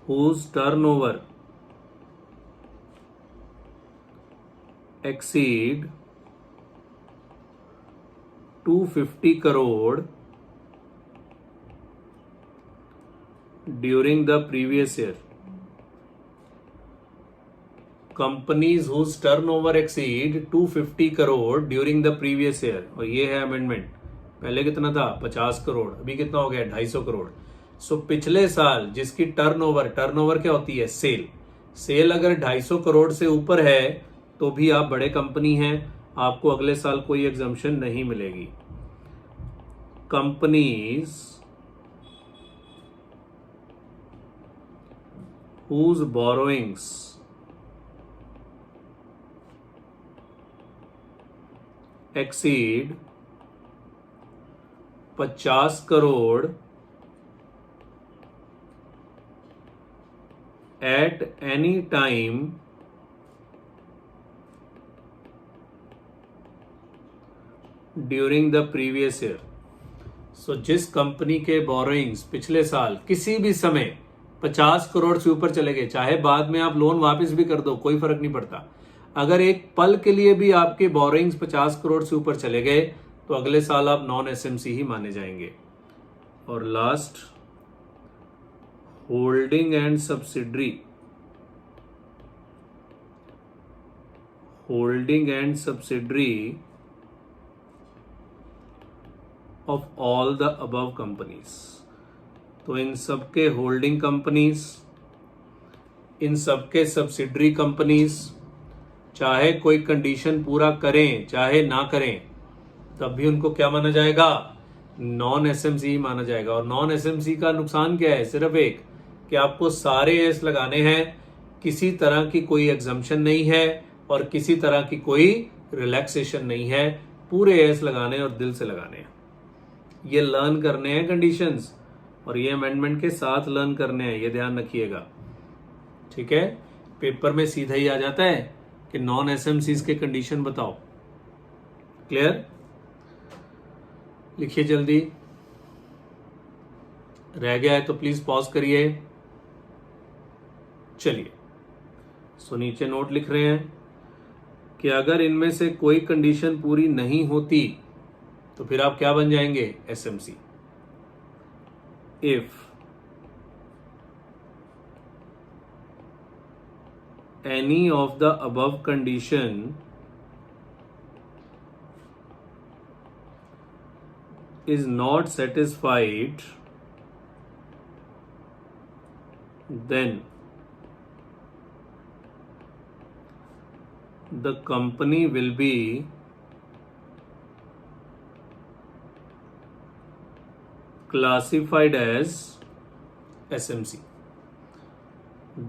whose turnover exceed 250 crore during the previous year। Companies whose turnover exceed 250 crore during the previous year, और ये है अमेंडमेंट। पहले कितना था? 50 करोड़, अभी कितना हो गया? 250 करोड़। सो पिछले साल जिसकी टर्नओवर क्या होती है? सेल अगर 250 करोड़ से ऊपर है तो भी आप बड़े कंपनी हैं, आपको अगले साल कोई एग्जम्पशन नहीं मिलेगी। Companies whose borrowings exceed 50 crore at any time during the previous year. So जिस कंपनी के बोरोइंग्स पिछले साल किसी भी समय 50 करोड़ से ऊपर चले गए, चाहे बाद में आप लोन वापस भी कर दो, कोई फर्क नहीं पड़ता, अगर एक पल के लिए भी आपके बोरोइंग्स 50 करोड़ से ऊपर चले गए तो अगले साल आप नॉन एसएमसी ही माने जाएंगे। और last, holding and subsidiary. Holding and subsidiary of all the above companies. तो इन सबके होल्डिंग कंपनीज, इन सबके सब्सिडरी कंपनीज, चाहे कोई कंडीशन पूरा करें चाहे ना करें, तब भी उनको क्या माना जाएगा? नॉन एसएमसी ही माना जाएगा। और नॉन एसएमसी का नुकसान क्या है? सिर्फ एक, कि आपको सारे एस लगाने हैं, किसी तरह की कोई एग्जम्पशन नहीं है और किसी तरह की कोई रिलैक्सेशन नहीं है, पूरे एस लगाने और दिल से लगाने हैं। ये लर्न करने हैं कंडीशंस, और ये अमेंडमेंट के साथ लर्न करने हैं, ये ध्यान रखिएगा, ठीक है। पेपर में सीधा ही आ जाता है कि नॉन एसएमसीज के कंडीशन बताओ। क्लियर? लिखिए जल्दी, रह गया है तो प्लीज पॉज करिए। चलिए, सो नीचे नोट लिख रहे हैं कि अगर इनमें से कोई कंडीशन पूरी नहीं होती तो फिर आप क्या बन जाएंगे? SMC. If any of the above condition is not satisfied, then the company will be classified as SMC.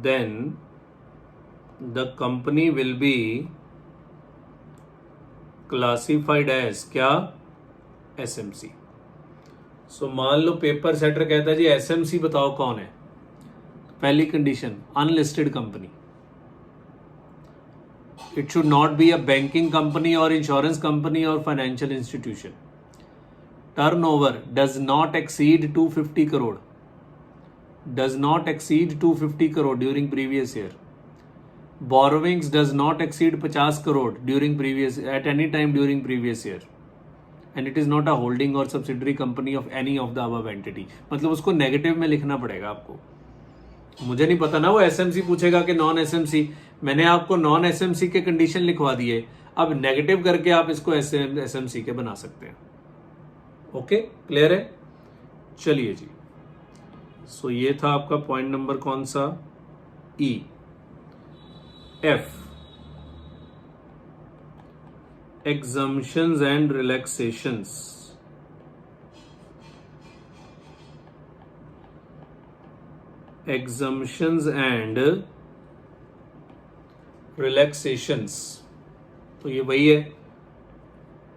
Then the company will be classified as क्या, एसएमसी। सो मान लो पेपर सेटर कहता है जी एसएमसी बताओ कौन है। पहली condition unlisted company, it should not be a banking company और इंश्योरेंस कंपनी और financial institution. Turnover does not exceed 250 crore, does not exceed 250 crore during previous year. Borrowings does not exceed 50 crore during previous at any time during previous year. And it is not a holding or subsidiary company of any of the above entity. मतलब उसको negative में लिखना पड़ेगा आपको। मुझे नहीं पता ना, वो एसएमसी पूछेगा कि नॉन एसएमसी, मैंने आपको नॉन एसएमसी के कंडीशन लिखवा दिए, अब नेगेटिव करके आप इसको एसएमसी के बना सकते हैं। ओके, क्लियर है? चलिए जी, सो ये था आपका पॉइंट नंबर कौन सा, E. F, exemptions and relaxations. Exemptions and relaxations, तो ये वही है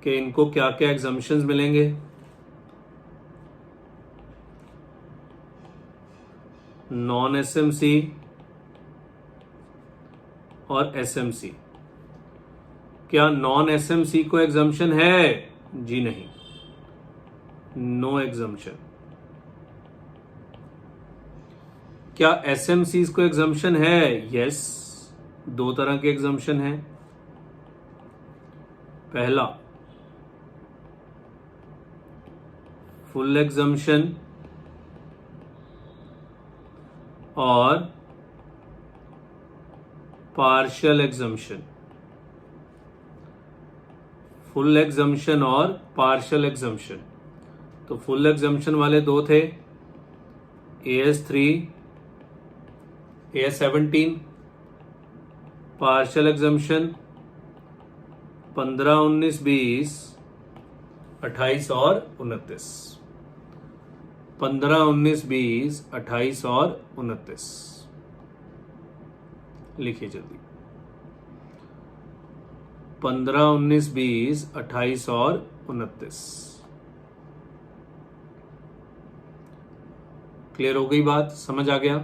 कि इनको क्या क्या एग्जम्पशंस मिलेंगे। नॉन एसएमसी और एसएमसी। क्या नॉन एसएमसी को एग्जम्पशन है? जी नहीं, नो एग्जम्पशन। क्या एसएमसी को एग्जम्पशन है? यस, दो तरह के एग्जम्पशन है। पहला फुल एग्जम्पशन और पार्शियल एग्जम्पशन। फुल एग्जम्पशन और पार्शियल एग्जम्पशन। तो फुल एग्जम्पशन वाले दो थे, AS3 AS17। पार्शियल एग्जम्पशन 15, 19, 20, 28 और 29। 15, 19, 20, 28 और 29 लिखिए जल्दी। 15, 19, 20, 28 और 29। क्लियर हो गई बात? समझ आ गया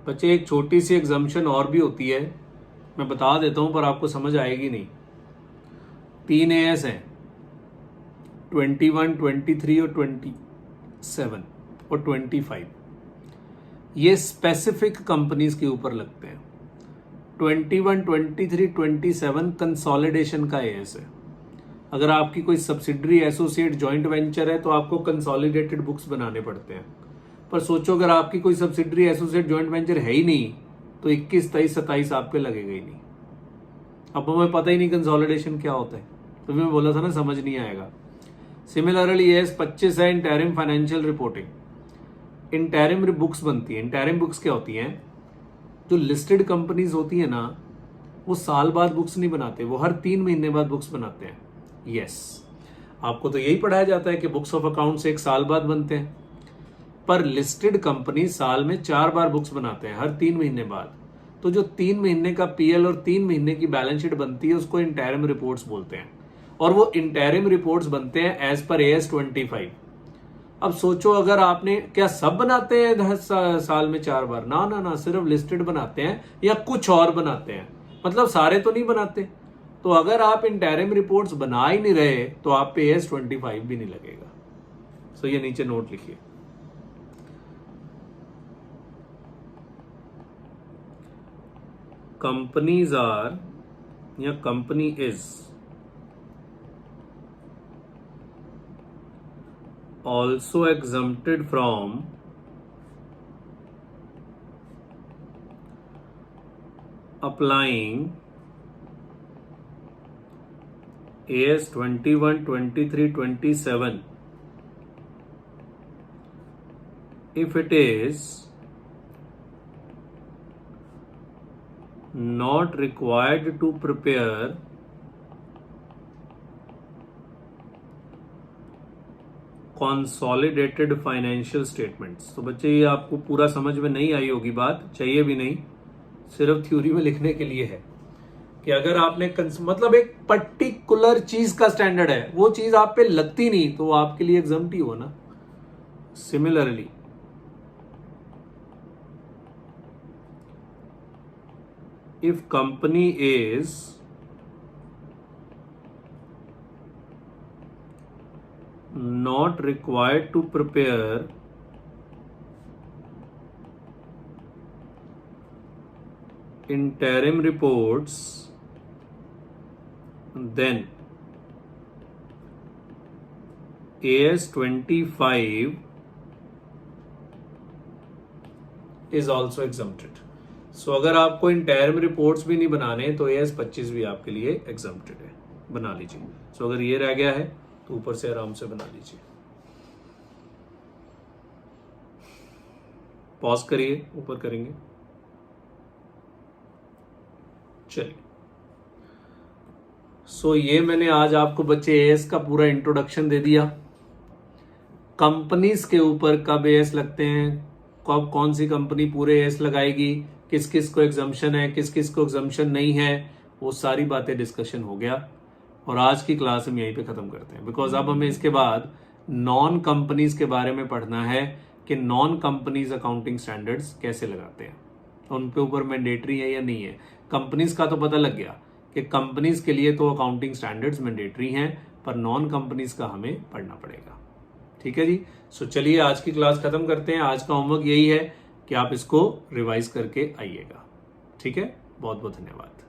बच्चे? एक छोटी सी एग्जम्पशन और भी होती है, मैं बता देता हूं पर आपको समझ आएगी नहीं। 3 AS हैं, 21, 23 और 27 और 25। ये स्पेसिफिक कंपनीज के ऊपर लगते हैं। 21, 23, 27 कंसोलिडेशन का एएस है। अगर आपकी कोई सब्सिडरी, एसोसिएट, जॉइंट वेंचर है तो आपको कंसोलिडेटेड बुक्स बनाने पड़ते हैं। पर सोचो अगर आपकी कोई सब्सिडरी, एसोसिएट, जॉइंट वेंचर है ही नहीं तो 21, 23, 27 आप पे लगेगा ही नहीं। अब हमें पता ही नहीं कंसोलिडेशन क्या होता है, तो मैं बोला था ना समझ नहीं आएगा। सिमिलरली एस 25 है interim financial reporting. Interim books बनती है। इंटरिम बुक्स क्या होती हैं? जो लिस्टेड कंपनीज होती है ना, वो साल बाद बुक्स नहीं बनाते, वो हर 3 महीने बाद बुक्स बनाते हैं। यस, आपको तो यही पढ़ाया जाता है कि बुक्स ऑफ अकाउंट्स 1 साल बाद बनते हैं, पर लिस्टेड कंपनी साल में 4 बार बुक्स बनाते हैं, हर 3 महीने बाद। तो जो 3 महीने का पीएल और 3 महीने की बैलेंस शीट बनती है उसको इंटरिम रिपोर्ट्स बोलते हैं, और वो इंटरिम रिपोर्ट्स बनते हैं एज पर AS 25। अब सोचो अगर आपने, क्या सब बनाते हैं साल में 4 बार? ना ना ना, सिर्फ लिस्टेड बनाते हैं या कुछ और बनाते हैं, मतलब सारे तो नहीं बनाते। तो अगर आप इंटरिम रिपोर्ट्स बना ही नहीं रहे तो आप पे AS 25 भी नहीं लगेगा। सो ये नीचे नोट लिखिए। कंपनीज आर या company is also exempted from applying AS 21, 23, 27 if it is not required to prepare consolidated financial statements. तो बच्चे ये आपको पूरा समझ में नहीं आई होगी बात, चाहिए भी नहीं, सिर्फ थ्योरी में लिखने के लिए है। कि अगर आपने मतलब एक पर्टिकुलर चीज का स्टैंडर्ड है, वो चीज आप पे लगती नहीं तो वो आपके लिए एग्जम्प्ट ही हो ना। Similarly if company is not required to prepare interim reports, then AS 25 is also exempted. सो अगर आपको इंटरम रिपोर्ट्स भी नहीं बनाने तो AS 25 भी आपके लिए एग्जम्प्टेड है, बना लीजिए। सो अगर ये रह गया है तो ऊपर से आराम से बना लीजिए। पॉज करिए, ऊपर करेंगे। चलिए, सो ये मैंने आज आपको बच्चे AS का पूरा इंट्रोडक्शन दे दिया। कंपनीज के ऊपर कब AS लगते हैं, कब कौन सी कंपनी पूरे AS लगाएगी, किस किस को एग्जम्पशन है, किस किस को एग्जम्पशन नहीं है, वो सारी बातें डिस्कशन हो गया। और आज की क्लास हम यहीं पे खत्म करते हैं, बिकॉज अब हमें इसके बाद नॉन कंपनीज के बारे में पढ़ना है कि नॉन कंपनीज अकाउंटिंग स्टैंडर्ड्स कैसे लगाते हैं, उनके ऊपर मैंडेटरी है या नहीं है। कंपनीज का तो पता लग गया कि कंपनीज के लिए तो अकाउंटिंग स्टैंडर्ड्स मैंडेटरी हैं, पर नॉन कंपनीज का हमें पढ़ना पड़ेगा। ठीक है जी। सो चलिए आज की क्लास खत्म करते हैं। आज का होमवर्क यही है कि आप इसको रिवाइज करके आइएगा। ठीक है, बहुत बहुत धन्यवाद।